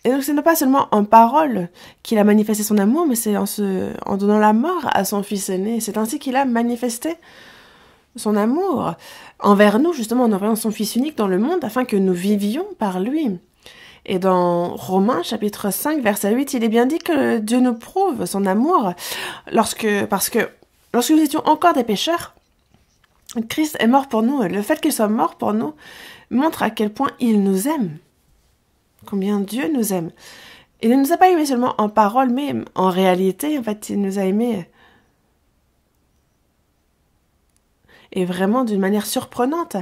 Et donc ce n'est pas seulement en parole qu'il a manifesté son amour, mais c'est en donnant la mort à son fils aîné. C'est ainsi qu'il a manifesté son amour envers nous, justement en envoyant son fils unique dans le monde afin que nous vivions par lui. Et dans Romains chapitre 5 verset 8, il est bien dit que Dieu nous prouve son amour parce que lorsque nous étions encore des pécheurs, Christ est mort pour nous. Le fait qu'il soit mort pour nous montre à quel point il nous aime. Combien Dieu nous aime. Il ne nous a pas aimés seulement en parole, mais en réalité, en fait, il nous a aimés. Et vraiment d'une manière surprenante.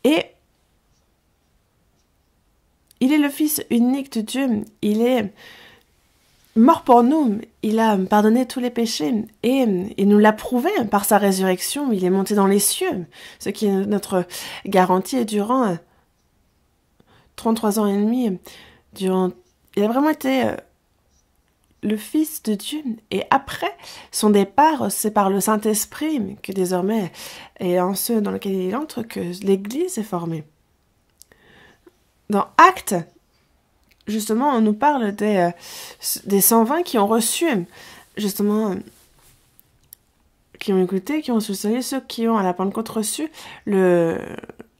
Et il est le Fils unique de Dieu. Il est mort pour nous. Il a pardonné tous les péchés. Et il nous l'a prouvé par sa résurrection. Il est monté dans les cieux. Ce qui est notre garantie. Et durant 33 ans et demi, il a vraiment été le Fils de Dieu. Et après son départ, c'est par le Saint-Esprit que désormais, et en ceux dans lequel il entre, que l'Église est formée. Dans Actes, justement, on nous parle des 120 qui ont reçu, justement, qui ont écouté, qui ont soutenu, ceux qui ont à la Pentecôte reçu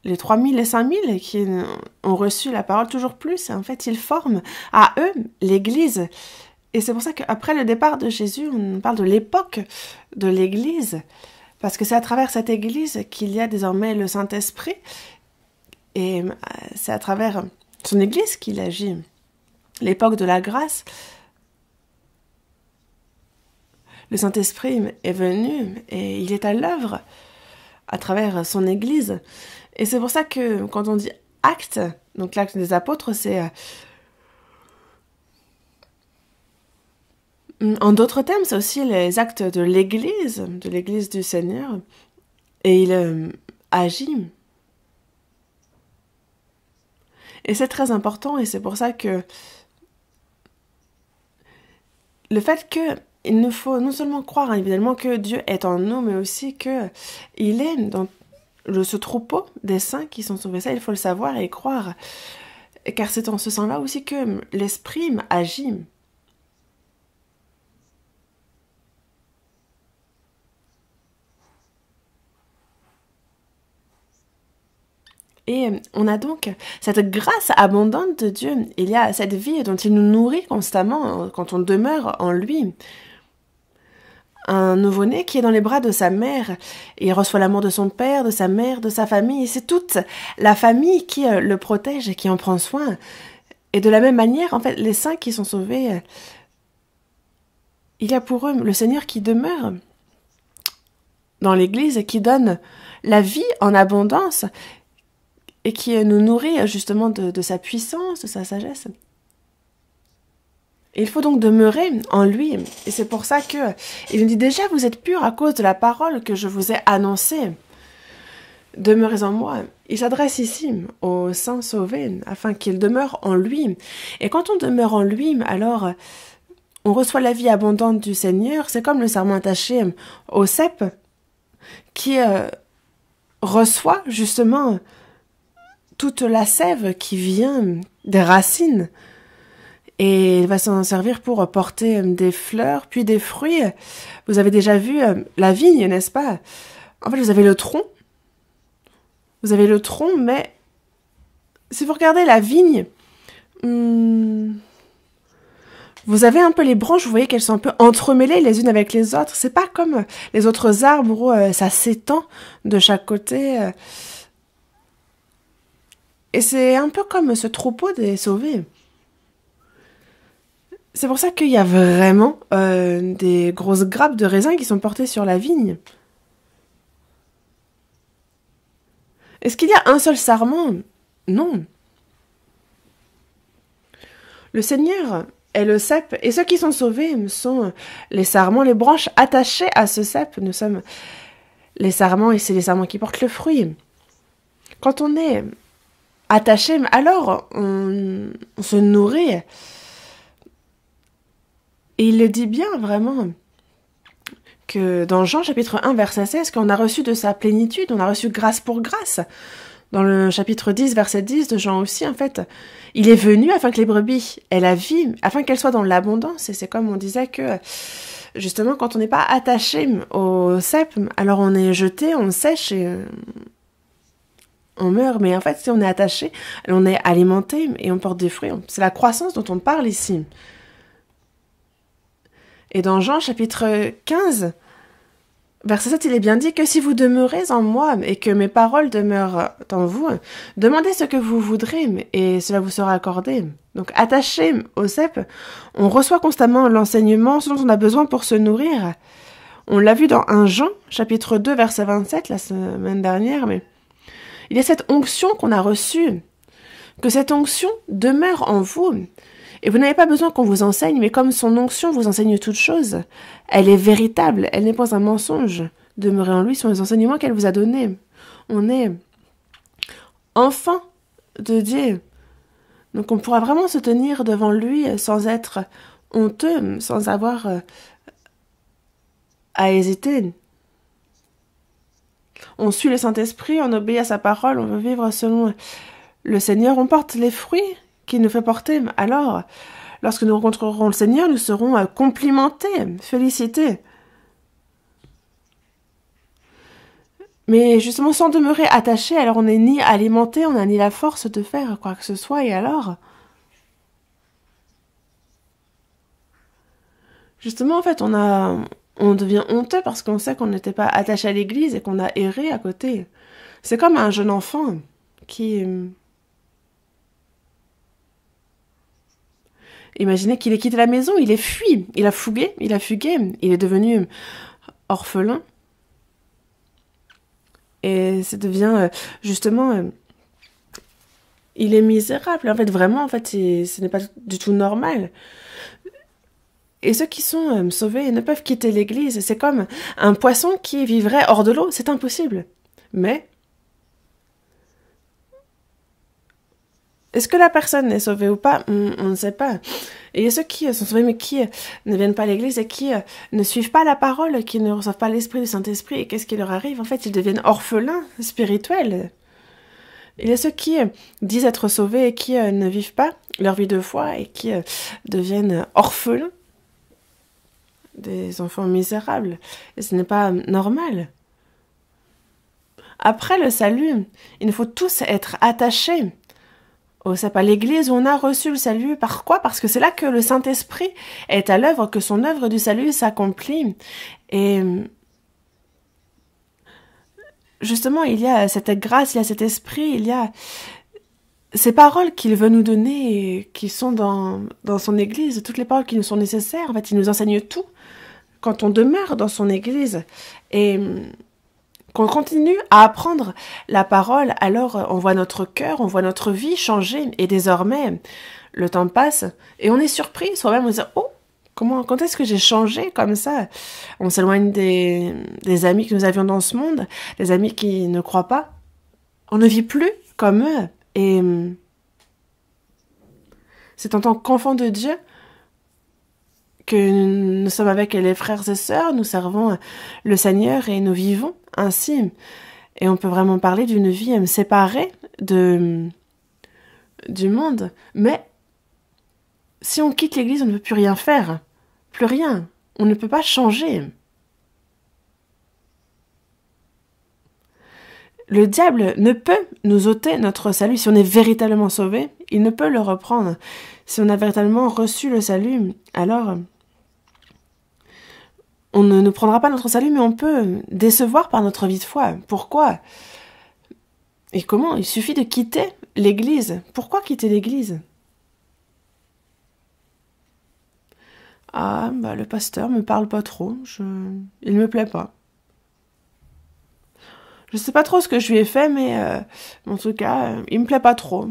les 3000 et 5000 qui ont reçu la parole toujours plus. En fait, ils forment à eux l'Église. Et c'est pour ça qu'après le départ de Jésus, on parle de l'époque de l'Église. Parce que c'est à travers cette Église qu'il y a désormais le Saint-Esprit. Et c'est à travers son Église qu'il agit. L'époque de la grâce, le Saint-Esprit est venu et il est à l'œuvre à travers son Église. Et c'est pour ça que quand on dit acte, donc l'acte des apôtres, c'est en d'autres termes, c'est aussi les actes de l'Église du Seigneur. Et il agit. Et c'est très important, et c'est pour ça que le fait qu'il nous faut non seulement croire, évidemment, que Dieu est en nous, mais aussi qu'il est dans ce troupeau des saints qui sont sauvés. Ça, il faut le savoir et croire. Car c'est en ce sens-là aussi que l'Esprit agit. Et on a donc cette grâce abondante de Dieu. Il y a cette vie dont il nous nourrit constamment quand on demeure en lui. Un nouveau-né qui est dans les bras de sa mère. Il reçoit l'amour de son père, de sa mère, de sa famille. C'est toute la famille qui le protège et qui en prend soin. Et de la même manière, en fait, les saints qui sont sauvés, il y a pour eux le Seigneur qui demeure dans l'Église et qui donne la vie en abondance et qui nous nourrit justement de sa puissance, de sa sagesse. Et il faut donc demeurer en lui. Et c'est pour ça que il nous dit déjà, vous êtes purs à cause de la parole que je vous ai annoncée. Demeurez en moi. Il s'adresse ici aux saints sauvés afin qu'ils demeurent en lui. Et quand on demeure en lui, alors on reçoit la vie abondante du Seigneur. C'est comme le serment attaché au cep qui reçoit justement toute la sève qui vient des racines. Et il va s'en servir pour porter des fleurs, puis des fruits. Vous avez déjà vu la vigne, n'est-ce pas? En fait, vous avez le tronc. Vous avez le tronc, mais si vous regardez la vigne, vous avez un peu les branches, vous voyez qu'elles sont un peu entremêlées les unes avec les autres. C'est pas comme les autres arbres où ça s'étend de chaque côté. Et c'est un peu comme ce troupeau des sauvés. C'est pour ça qu'il y a vraiment des grosses grappes de raisins qui sont portées sur la vigne. Est-ce qu'il y a un seul sarment? Non. Le Seigneur est le cep. Et ceux qui sont sauvés sont les sarments, les branches attachées à ce cep. Nous sommes les sarments et c'est les sarments qui portent le fruit. Quand on est attaché, alors on se nourrit. Et il le dit bien, vraiment, que dans Jean, chapitre 1, verset 16, qu'on a reçu de sa plénitude, on a reçu grâce pour grâce. Dans le chapitre 10, verset 10 de Jean aussi, en fait, il est venu afin que les brebis aient la vie, afin qu'elles soient dans l'abondance. Et c'est comme on disait que, justement, quand on n'est pas attaché au cep, alors on est jeté, on sèche et on meurt. Mais en fait, si on est attaché, on est alimenté et on porte des fruits. C'est la croissance dont on parle ici. Et dans Jean, chapitre 15, verset 7, il est bien dit que si vous demeurez en moi et que mes paroles demeurent en vous, demandez ce que vous voudrez et cela vous sera accordé. Donc, attaché au cep, on reçoit constamment l'enseignement, ce dont on a besoin pour se nourrir. On l'a vu dans 1 Jean, chapitre 2, verset 27, la semaine dernière, mais il y a cette onction qu'on a reçue, que cette onction demeure en vous. Et vous n'avez pas besoin qu'on vous enseigne, mais comme son onction vous enseigne toutes choses, elle est véritable, elle n'est pas un mensonge. Demeurez en lui sur les enseignements qu'elle vous a donnés. On est enfant de Dieu. Donc on pourra vraiment se tenir devant lui sans être honteux, sans avoir à hésiter. On suit le Saint-Esprit, on obéit à sa parole, on veut vivre selon le Seigneur, on porte les fruits qu'il nous fait porter. Alors, lorsque nous rencontrerons le Seigneur, nous serons complimentés, félicités. Mais justement, sans demeurer attachés, alors on n'est ni alimenté, on n'a ni la force de faire quoi que ce soit, et alors justement, en fait, on devient honteux parce qu'on sait qu'on n'était pas attaché à l'église et qu'on a erré à côté. C'est comme un jeune enfant qui... Imaginez qu'il ait quitté la maison, il est fui, il a fugué, il est devenu orphelin. Et ça devient justement... il est misérable. En fait, vraiment, en fait, ce n'est pas du tout normal. Et ceux qui sont sauvés ne peuvent quitter l'église. C'est comme un poisson qui vivrait hors de l'eau. C'est impossible. Mais est-ce que la personne est sauvée ou pas? On ne sait pas. Et il y a ceux qui sont sauvés mais qui ne viennent pas à l'église et qui ne suivent pas la parole, qui ne reçoivent pas l'esprit du Saint-Esprit. Et qu'est-ce qui leur arrive? En fait, ils deviennent orphelins spirituels. Il y a ceux qui disent être sauvés et qui ne vivent pas leur vie de foi et qui deviennent orphelins. Des enfants misérables. Et ce n'est pas normal. Après le salut, il faut tous être attachés au cep, à l'église où on a reçu le salut. Par quoi? Parce que c'est là que le Saint-Esprit est à l'œuvre, que son œuvre du salut s'accomplit. Et justement, il y a cette grâce, il y a cet esprit, il y a ces paroles qu'il veut nous donner et qui sont dans son église, toutes les paroles qui nous sont nécessaires. En fait, il nous enseigne tout quand on demeure dans son église. Et qu'on continue à apprendre la parole, alors on voit notre cœur, on voit notre vie changer. Et désormais, le temps passe et on est surpris soi-même. On se dit, oh, quand est-ce que j'ai changé comme ça? On s'éloigne des amis que nous avions dans ce monde, des amis qui ne croient pas. On ne vit plus comme eux. Et c'est en tant qu'enfants de Dieu que nous sommes avec les frères et sœurs, nous servons le Seigneur et nous vivons ainsi. Et on peut vraiment parler d'une vie séparée du monde. Mais si on quitte l'église, on ne peut plus rien faire. Plus rien. On ne peut pas changer. Le diable ne peut nous ôter notre salut. Si on est véritablement sauvé, il ne peut le reprendre. Si on a véritablement reçu le salut, alors on ne nous prendra pas notre salut, mais on peut décevoir par notre vie de foi. Pourquoi? Et comment? Il suffit de quitter l'église. Pourquoi quitter l'église? Ah, le pasteur me parle pas trop. Il me plaît pas. Je sais pas trop ce que je lui ai fait, mais en tout cas, il me plaît pas trop.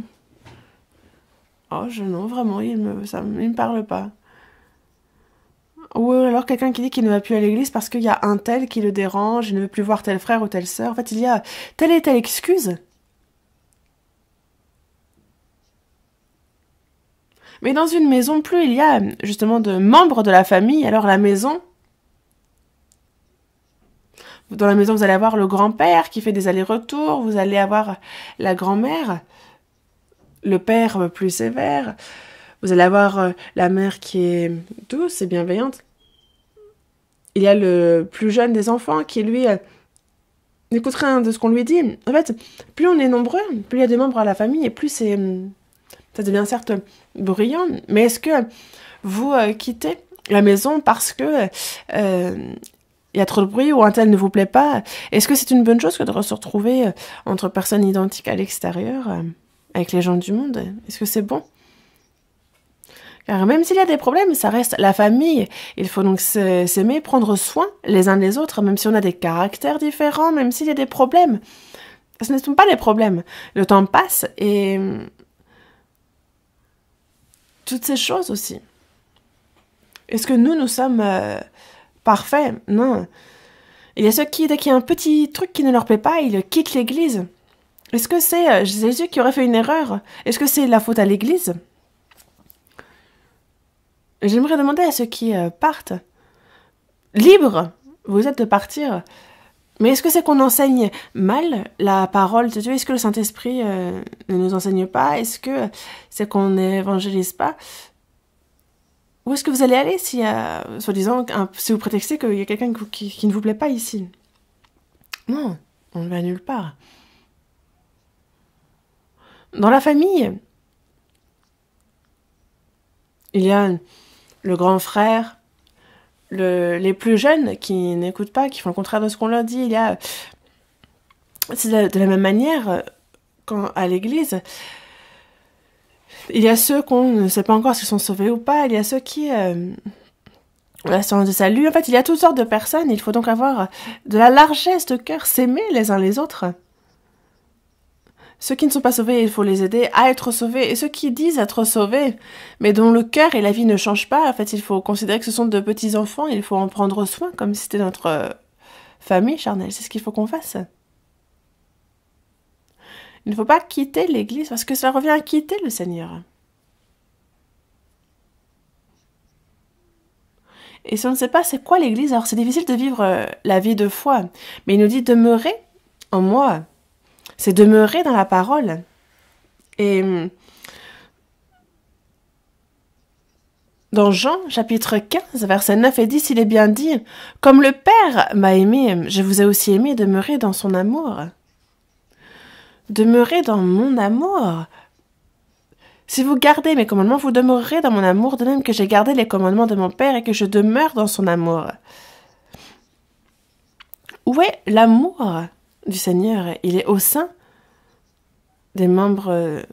Oh, non, vraiment, il me parle pas. Ou alors quelqu'un qui dit qu'il ne va plus à l'église parce qu'il y a un tel qui le dérange, il ne veut plus voir tel frère ou telle sœur. En fait, il y a telle et telle excuse. Mais dans une maison, plus il y a justement de membres de la famille, alors la maison... Dans la maison, vous allez avoir le grand-père qui fait des allers-retours, vous allez avoir la grand-mère, le père plus sévère, vous allez avoir la mère qui est douce et bienveillante. Il y a le plus jeune des enfants qui, lui, n'écoute rien de ce qu'on lui dit. En fait, plus on est nombreux, plus il y a des membres à la famille, et plus ça devient certes bruyant. Mais est-ce que vous quittez la maison parce que il y a trop de bruit ou un tel ne vous plaît pas? Est-ce que c'est une bonne chose que de se retrouver entre personnes identiques à l'extérieur, avec les gens du monde? Est-ce que c'est bon? Car même s'il y a des problèmes, ça reste la famille. Il faut donc s'aimer, prendre soin les uns des autres, même si on a des caractères différents, même s'il y a des problèmes. Ce ne sont pas des problèmes. Le temps passe et toutes ces choses aussi. Est-ce que nous sommes parfaits? Non. Il y a ceux qui, dès qu'il y a un petit truc qui ne leur plaît pas, ils quittent l'église. Est-ce que c'est Jésus qui aurait fait une erreur? Est-ce que c'est la faute à l'église? J'aimerais demander à ceux qui partent, libres, vous êtes de partir, mais est-ce que c'est qu'on enseigne mal la parole de Dieu? Est-ce que le Saint-Esprit ne nous enseigne pas? Est-ce que c'est qu'on n'évangélise pas? Où est-ce que vous allez aller si, soi-disant, si vous prétextez qu'il y a quelqu'un qui ne vous plaît pas ici? Non, on ne va nulle part. Dans la famille, il y a le grand frère, les plus jeunes qui n'écoutent pas, qui font le contraire de ce qu'on leur dit. Il y a, c'est de la même manière, à l'église, il y a ceux qu'on ne sait pas encore s'ils sont sauvés ou pas, il y a ceux qui l'assurance de salut. En fait, il y a toutes sortes de personnes, il faut donc avoir de la largesse de cœur, s'aimer les uns les autres. Ceux qui ne sont pas sauvés, il faut les aider à être sauvés. Et ceux qui disent être sauvés, mais dont le cœur et la vie ne changent pas, en fait, il faut considérer que ce sont de petits enfants, il faut en prendre soin, comme si c'était notre famille charnelle. C'est ce qu'il faut qu'on fasse. Il ne faut pas quitter l'Église, parce que cela revient à quitter le Seigneur. Et si on ne sait pas c'est quoi l'Église, alors c'est difficile de vivre la vie de foi. Mais il nous dit demeurer en moi. C'est demeurer dans la parole. Et dans Jean, chapitre 15, versets 9 et 10, il est bien dit « Comme le Père m'a aimé, je vous ai aussi aimé, demeurez dans son amour. » Demeurez dans mon amour. Si vous gardez mes commandements, vous demeurerez dans mon amour, de même que j'ai gardé les commandements de mon Père et que je demeure dans son amour. Où est l'amour du Seigneur? Il est au sein des membres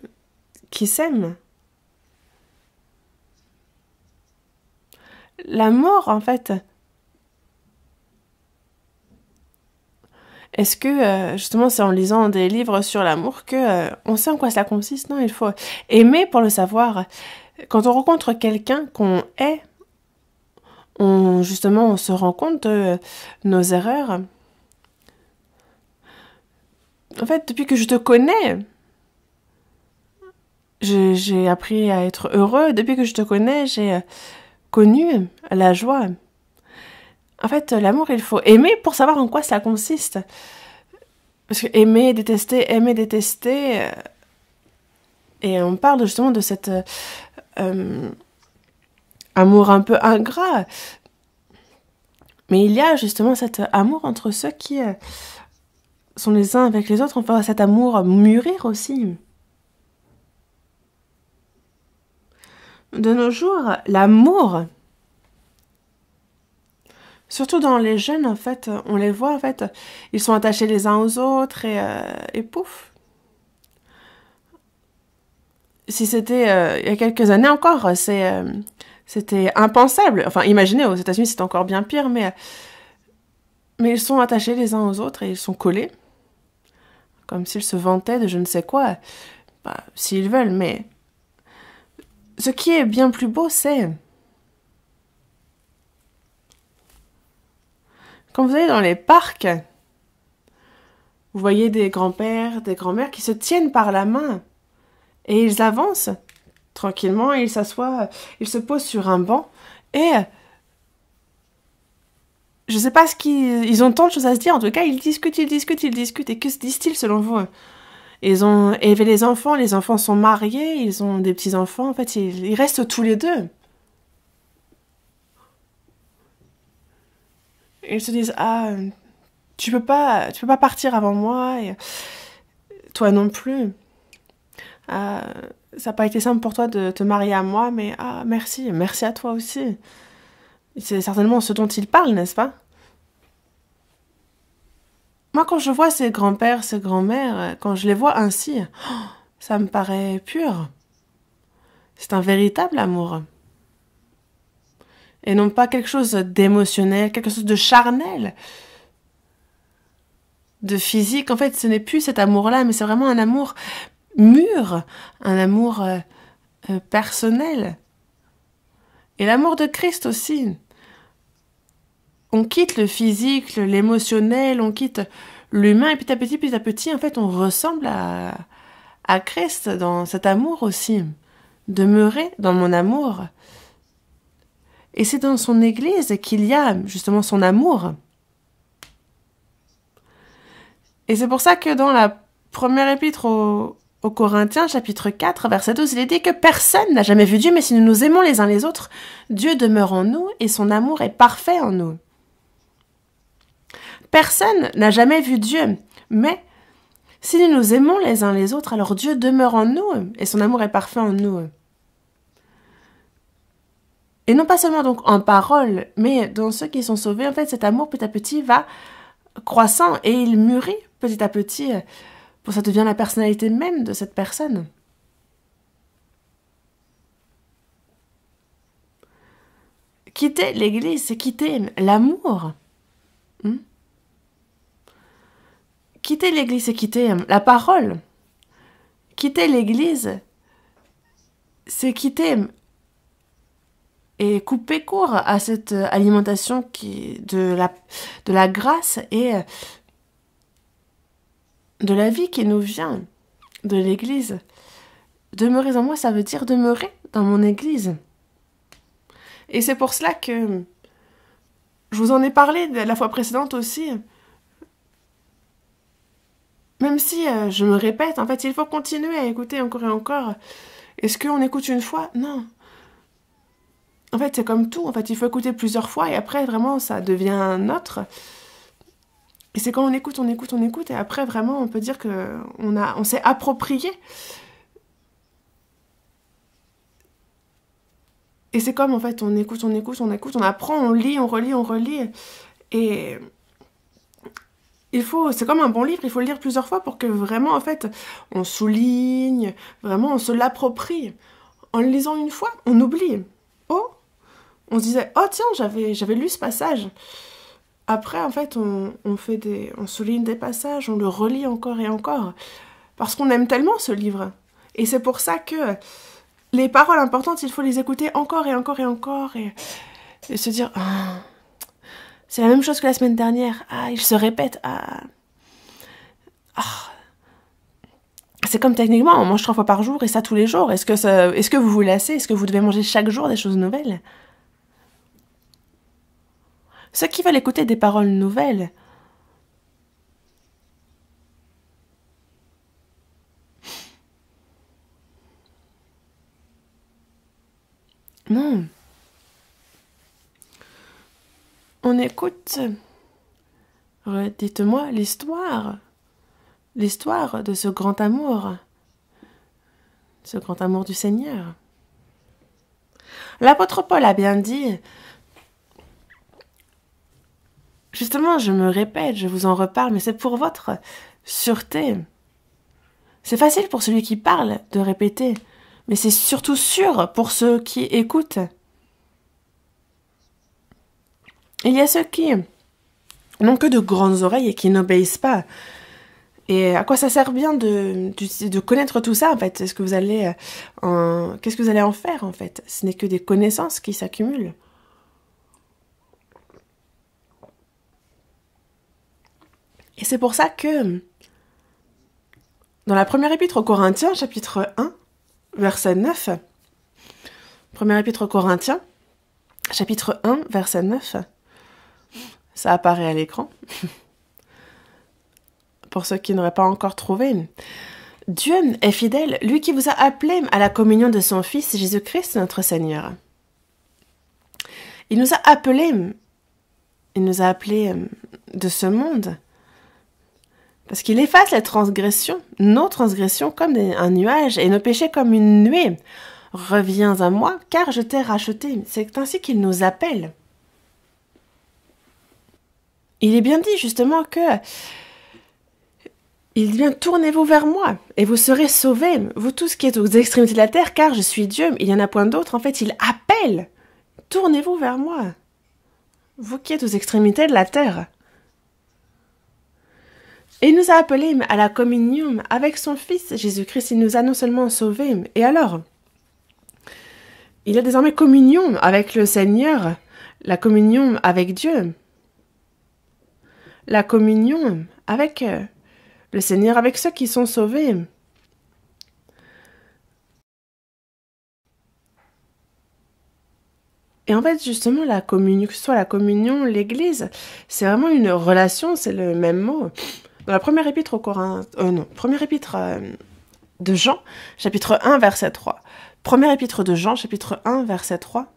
qui s'aiment. L'amour, en fait, est-ce que, justement, c'est en lisant des livres sur l'amour que on sait en quoi cela consiste? Non, il faut aimer pour le savoir. Quand on rencontre quelqu'un qu'on hait, justement, on se rend compte de nos erreurs. En fait, depuis que je te connais, j'ai appris à être heureux. Depuis que je te connais, j'ai connu la joie. En fait, l'amour, il faut aimer pour savoir en quoi ça consiste. Parce que aimer, détester, et on parle justement de cet amour un peu ingrat. Mais il y a justement cet amour entre ceux qui sont les uns avec les autres. On peut cet amour mûrir aussi. De nos jours, l'amour, surtout dans les jeunes, en fait, on les voit, en fait, ils sont attachés les uns aux autres et pouf. Si c'était il y a quelques années encore, c'était impensable. Enfin, imaginez, aux États-Unis, c'est encore bien pire, mais ils sont attachés les uns aux autres et ils sont collés, comme s'ils se vantaient de je ne sais quoi, bah, s'ils veulent, mais ce qui est bien plus beau, c'est quand vous allez dans les parcs, vous voyez des grands-pères, des grands-mères qui se tiennent par la main et ils avancent tranquillement, ils s'assoient, ils se posent sur un banc et je sais pas ils ont tant de choses à se dire, en tout cas ils discutent. Et que se disent-ils selon vous? Ils ont élevé les enfants sont mariés, ils ont des petits-enfants, en fait ils restent tous les deux. Ils se disent, ah, tu peux pas partir avant moi, et toi non plus. Ah, ça n'a pas été simple pour toi de te marier à moi, mais ah, merci à toi aussi. C'est certainement ce dont ils parlent, n'est-ce pas? Moi, quand je vois ces grands-pères, ces grands-mères, quand je les vois ainsi, ça me paraît pur. C'est un véritable amour. Et non pas quelque chose d'émotionnel, quelque chose de charnel, de physique. En fait, ce n'est plus cet amour-là, mais c'est vraiment un amour mûr, un amour personnel. Et l'amour de Christ aussi. On quitte le physique, l'émotionnel, on quitte l'humain, et petit à petit, en fait, on ressemble à Christ dans cet amour aussi. Demeurer dans mon amour. Et c'est dans son Église qu'il y a justement son amour. Et c'est pour ça que dans la première épître aux Corinthiens, chapitre 4, verset 12, il est dit que personne n'a jamais vu Dieu, mais si nous nous aimons les uns les autres, Dieu demeure en nous et son amour est parfait en nous. Personne n'a jamais vu Dieu, mais si nous nous aimons les uns les autres, alors Dieu demeure en nous et son amour est parfait en nous. Et non pas seulement donc en parole, mais dans ceux qui sont sauvés, en fait, cet amour petit à petit va croissant et il mûrit petit à petit pour ça devient la personnalité même de cette personne. Quitter l'Église, c'est quitter l'amour. Quitter l'Église, c'est quitter la parole. Quitter l'Église, c'est quitter et couper court à cette alimentation de la grâce et de la vie qui nous vient de l'Église. Demeurer en moi, ça veut dire demeurer dans mon Église. Et c'est pour cela que je vous en ai parlé la fois précédente aussi. Même si je me répète, en fait, il faut continuer à écouter encore et encore. Est-ce qu'on écoute une fois? Non. En fait, c'est comme tout. En fait, il faut écouter plusieurs fois et après, vraiment, ça devient notre. Et c'est quand on écoute et après, vraiment, on peut dire on s'est approprié. Et c'est comme, en fait, on écoute, on apprend, on lit, on relit. Et c'est comme un bon livre, il faut le lire plusieurs fois pour que vraiment, en fait, on souligne, vraiment, on se l'approprie. En le lisant une fois, on oublie. Oh, on se disait, oh tiens, j'avais lu ce passage. Après, en fait, on souligne des passages, on le relit encore et encore. Parce qu'on aime tellement ce livre. Et c'est pour ça que les paroles importantes, il faut les écouter encore et encore et encore. Et se dire, oh, c'est la même chose que la semaine dernière. Ah, il se répète. Ah. Oh. C'est comme techniquement, on mange 3 fois par jour et ça tous les jours. Est-ce que vous vous lassez? Est-ce que vous devez manger chaque jour des choses nouvelles? Ceux qui veulent écouter des paroles nouvelles, non. On écoute, dites-moi l'histoire de ce grand amour du Seigneur. L'apôtre Paul a bien dit, justement, je me répète, je vous en reparle, mais c'est pour votre sûreté. C'est facile pour celui qui parle de répéter, mais c'est surtout sûr pour ceux qui écoutent. Il y a ceux qui n'ont que de grandes oreilles et qui n'obéissent pas. Et à quoi ça sert bien de connaître tout ça, en fait? Qu'est-ce que vous allez en faire, en fait? Ce n'est que des connaissances qui s'accumulent. Et c'est pour ça que, dans la première épître aux Corinthiens, chapitre 1, verset 9, première épître aux Corinthiens, chapitre 1, verset 9, ça apparaît à l'écran, pour ceux qui n'auraient pas encore trouvé. Dieu est fidèle, lui qui vous a appelé à la communion de son Fils, Jésus-Christ, notre Seigneur. Il nous a appelés de ce monde, parce qu'il efface les transgressions, nos transgressions comme un nuage, et nos péchés comme une nuée. Reviens à moi, car je t'ai racheté. C'est ainsi qu'il nous appelle. Il est bien dit justement que il dit bien, tournez-vous vers moi, et vous serez sauvés, vous tous qui êtes aux extrémités de la terre, car je suis Dieu, il n'y en a point d'autre. En fait, il appelle. Tournez-vous vers moi, vous qui êtes aux extrémités de la terre. Et il nous a appelés à la communion avec son Fils, Jésus-Christ. Il nous a non seulement sauvés, et alors, il a désormais communion avec le Seigneur, la communion avec Dieu, la communion avec le Seigneur, avec ceux qui sont sauvés. Et en fait, justement, la communion, que ce soit la communion, l'Église, c'est vraiment une relation, c'est le même mot. Dans la première épître aux Corinthiens, première épître de Jean, chapitre 1, verset 3. Première épître de Jean, chapitre 1, verset 3.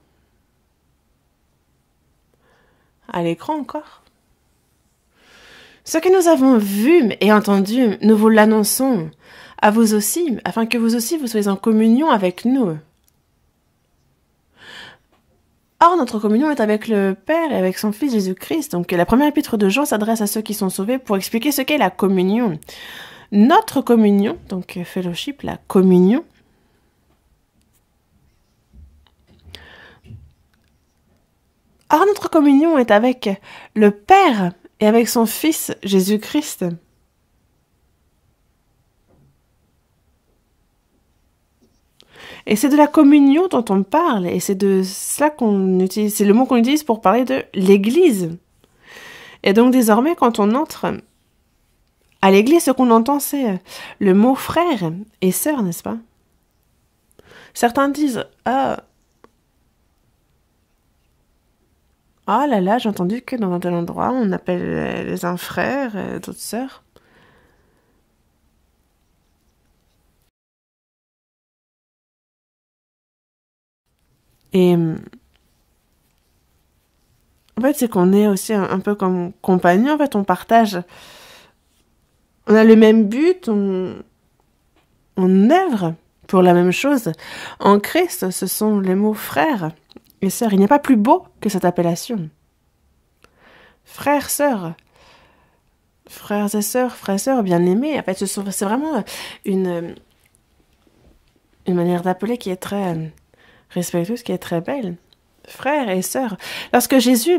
À l'écran encore. Ce que nous avons vu et entendu, nous vous l'annonçons à vous aussi, afin que vous aussi vous soyez en communion avec nous. Or, notre communion est avec le Père et avec son Fils Jésus-Christ. Donc, la première épître de Jean s'adresse à ceux qui sont sauvés pour expliquer ce qu'est la communion. Notre communion, donc fellowship, la communion, or, notre communion est avec le Père et avec son Fils Jésus-Christ. Et c'est de la communion dont on parle, et c'est de cela qu'on utilise, c'est le mot qu'on utilise pour parler de l'Église. Et donc désormais, quand on entre à l'Église, ce qu'on entend, c'est le mot frère et sœur, n'est-ce pas? Certains disent « Ah là là, j'ai entendu que dans un tel endroit, on appelle les uns frères et d'autres sœurs. » Et en fait, c'est qu'on est aussi un peu comme compagnons. En fait, on partage, on a le même but, on œuvre pour la même chose. En Christ, ce sont les mots frères et sœurs. Il n'y a pas plus beau que cette appellation. Frères, sœurs, frères et sœurs bien-aimés. En fait, c'est vraiment une manière d'appeler qui est très respectueuse, qui est très belle. Frères et sœurs. Lorsque Jésus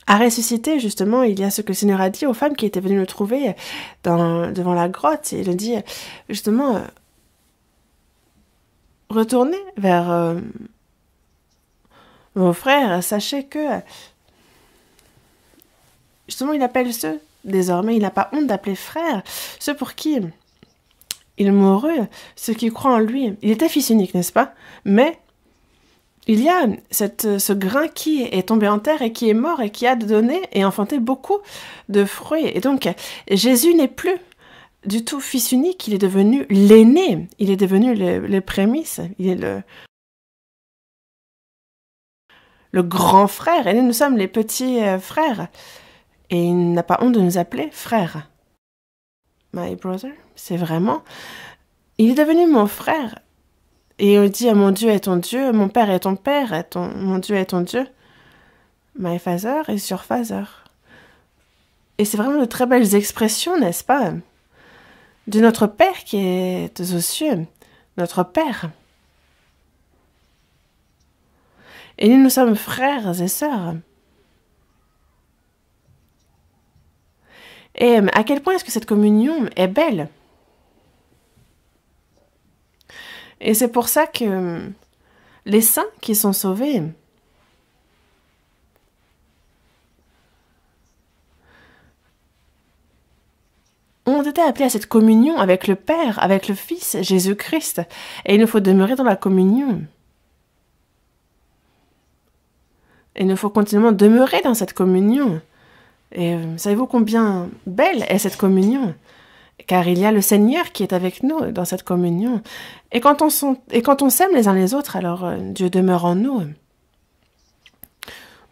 a ressuscité, justement, il y a ce que le Seigneur a dit aux femmes qui étaient venues le trouver devant la grotte. Il a dit, justement, retournez vers vos frères, sachez que, justement, il appelle ceux, désormais, il n'a pas honte d'appeler frères, ceux pour qui il mourut, ceux qui croient en lui. Il était fils unique, n'est-ce pas? Mais il y a ce grain qui est tombé en terre et qui est mort et qui a donné et enfanté beaucoup de fruits. Et donc, Jésus n'est plus du tout fils unique, il est devenu l'aîné, il est devenu les prémices, il est le grand frère, et nous sommes les petits frères. Et il n'a pas honte de nous appeler frères. My brother, c'est vraiment... Il est devenu mon frère. Et on dit, mon Dieu est ton Dieu, mon Père est ton Père, mon Dieu est ton Dieu. My father is your father. Et c'est vraiment de très belles expressions, n'est-ce pas? De notre Père qui est aux cieux, notre Père. Et nous sommes frères et sœurs. Et à quel point est-ce que cette communion est belle? Et c'est pour ça que les saints qui sont sauvés ont été appelés à cette communion avec le Père, avec le Fils, Jésus-Christ. Et il nous faut demeurer dans la communion. Et il nous faut continuellement demeurer dans cette communion. Et savez-vous combien belle est cette communion? Car il y a le Seigneur qui est avec nous dans cette communion. Et quand on s'aime les uns les autres, alors Dieu demeure en nous.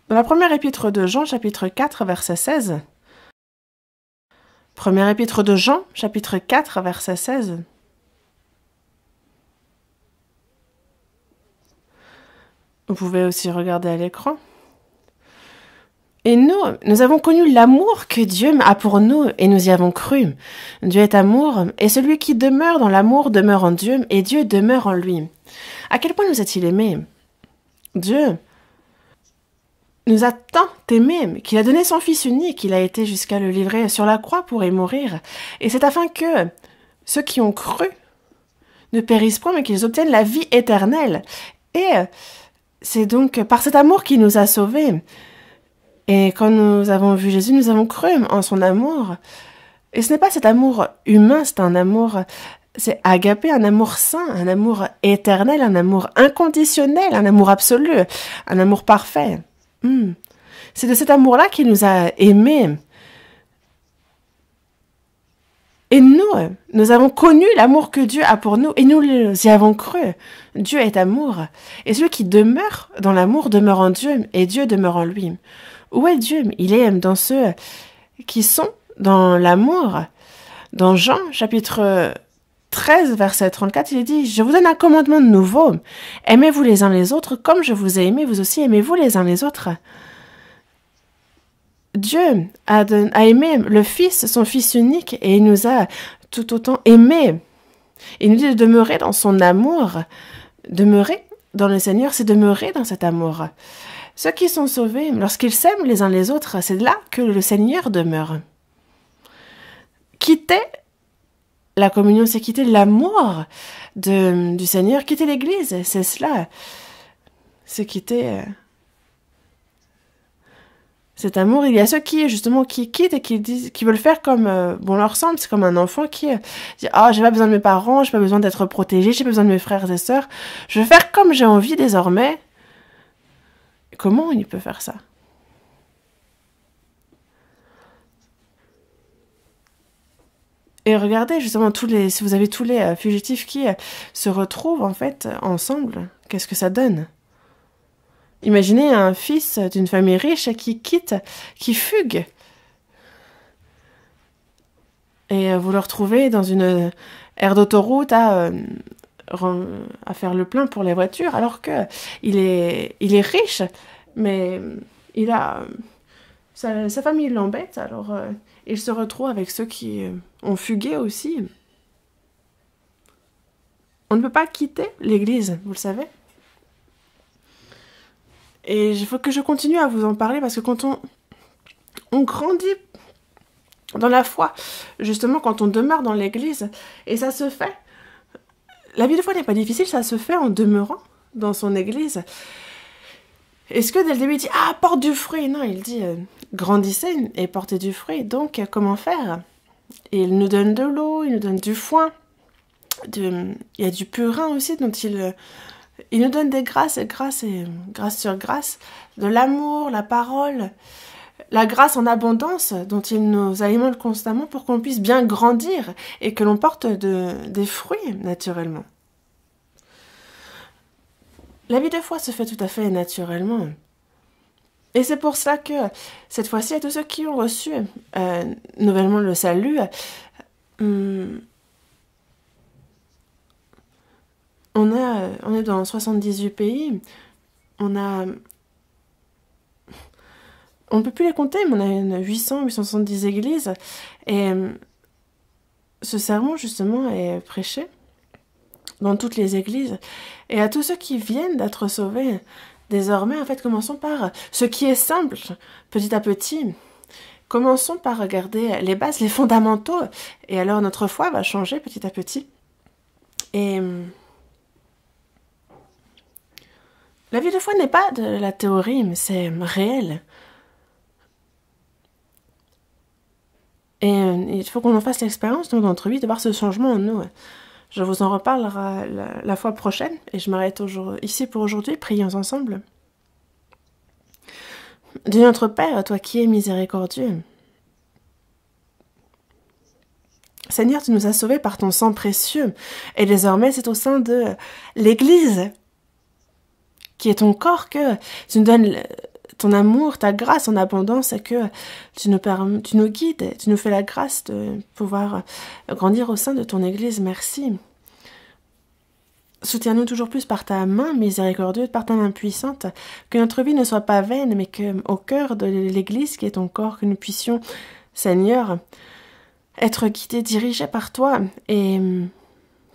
Dans la première épître de Jean, chapitre 4, verset 16. Première épître de Jean, chapitre 4, verset 16. Vous pouvez aussi regarder à l'écran. Et nous avons connu l'amour que Dieu a pour nous et nous y avons cru. Dieu est amour et celui qui demeure dans l'amour demeure en Dieu et Dieu demeure en lui. À quel point nous a-t-il aimés? Dieu nous a tant aimés qu'il a donné son Fils unique, il a été jusqu'à le livrer sur la croix pour y mourir. Et c'est afin que ceux qui ont cru ne périssent point mais qu'ils obtiennent la vie éternelle. Et c'est donc par cet amour qu'il nous a sauvés. Et quand nous avons vu Jésus, nous avons cru en son amour. Et ce n'est pas cet amour humain, c'est un amour, c'est agapé, un amour saint, un amour éternel, un amour inconditionnel, un amour absolu, un amour parfait. C'est de cet amour-là qu'il nous a aimés. Et nous avons connu l'amour que Dieu a pour nous et nous y avons cru. Dieu est amour. Et celui qui demeure dans l'amour demeure en Dieu et Dieu demeure en lui. Où est Dieu? Il est dans ceux qui sont dans l'amour. Dans Jean, chapitre 13, verset 34, il est dit « Je vous donne un commandement nouveau. Aimez-vous les uns les autres, comme je vous ai aimé, vous aussi aimez-vous les uns les autres. » Dieu a aimé le Fils, son Fils unique, et il nous a tout autant aimés. Il nous dit de demeurer dans son amour. Demeurer dans le Seigneur, c'est demeurer dans cet amour. Ceux qui sont sauvés, lorsqu'ils s'aiment les uns les autres, c'est là que le Seigneur demeure. Quitter la communion, c'est quitter l'amour du Seigneur, quitter l'Église, c'est cela. C'est quitter cet amour. Il y a ceux qui, justement, qui quittent et qui veulent faire comme bon leur semble. C'est comme un enfant qui dit « Ah, j'ai pas besoin de mes parents, j'ai pas besoin d'être protégé, j'ai pas besoin de mes frères et sœurs. Je vais faire comme j'ai envie désormais. » Comment il peut faire ça? Et regardez justement si vous avez tous les fugitifs qui se retrouvent en fait ensemble, qu'est-ce que ça donne? Imaginez un fils d'une famille riche qui quitte, qui fugue. Et vous le retrouvez dans une aire d'autoroute à faire le plein pour les voitures, alors que il est riche, mais il a sa famille l'embête, alors il se retrouve avec ceux qui ont fugué aussi. On ne peut pas quitter l'Église, vous le savez. Et il faut que je continue à vous en parler parce que quand on grandit dans la foi, justement quand on demeure dans l'Église, et ça se fait, la vie de foi n'est pas difficile, ça se fait en demeurant dans son Église. Est-ce que dès le début il dit « Ah, porte du fruit ?» Non, il dit « Grandissez et portez du fruit. » Donc, comment faire? Et il nous donne de l'eau, il nous donne du foin, il y a du purin aussi dont il nous donne des grâces et grâce sur grâce, de l'amour, la parole, la grâce en abondance dont il nous alimente constamment pour qu'on puisse bien grandir et que l'on porte des fruits naturellement. La vie de foi se fait tout à fait naturellement. Et c'est pour ça que cette fois-ci, à tous ceux qui ont reçu nouvellement le salut, on est dans 78 pays, on ne peut plus les compter, mais on a 870 églises, et ce sermon justement est prêché dans toutes les églises, et à tous ceux qui viennent d'être sauvés, désormais, en fait, commençons par ce qui est simple, petit à petit. Commençons par regarder les bases, les fondamentaux, et alors notre foi va changer petit à petit. Et la vie de foi n'est pas de la théorie, mais c'est réel. Et il faut qu'on en fasse l'expérience dans notre vie de voir ce changement en nous. Je vous en reparlerai la fois prochaine, et je m'arrête ici pour aujourd'hui. Prions ensemble. Dieu notre Père, toi qui es miséricordieux, Seigneur, tu nous as sauvés par ton sang précieux, et désormais c'est au sein de l'Église, qui est ton corps, que tu nous donnes ton amour, ta grâce en abondance, et que tu nous guides, tu nous fais la grâce de pouvoir grandir au sein de ton Église. Merci. Soutiens-nous toujours plus par ta main miséricordieuse, par ta main puissante, que notre vie ne soit pas vaine, mais que au cœur de l'Église, qui est ton corps, que nous puissions, Seigneur, être guidés, dirigés par toi, et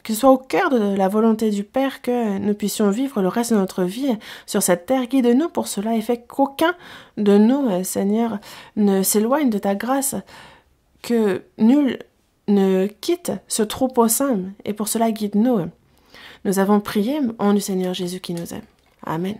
que ce soit au cœur de la volonté du Père que nous puissions vivre le reste de notre vie sur cette terre. Guide-nous pour cela et fais qu'aucun de nous, Seigneur, ne s'éloigne de ta grâce, que nul ne quitte ce troupeau saint, et pour cela guide-nous. Nous avons prié en du Seigneur Jésus qui nous aime. Amen.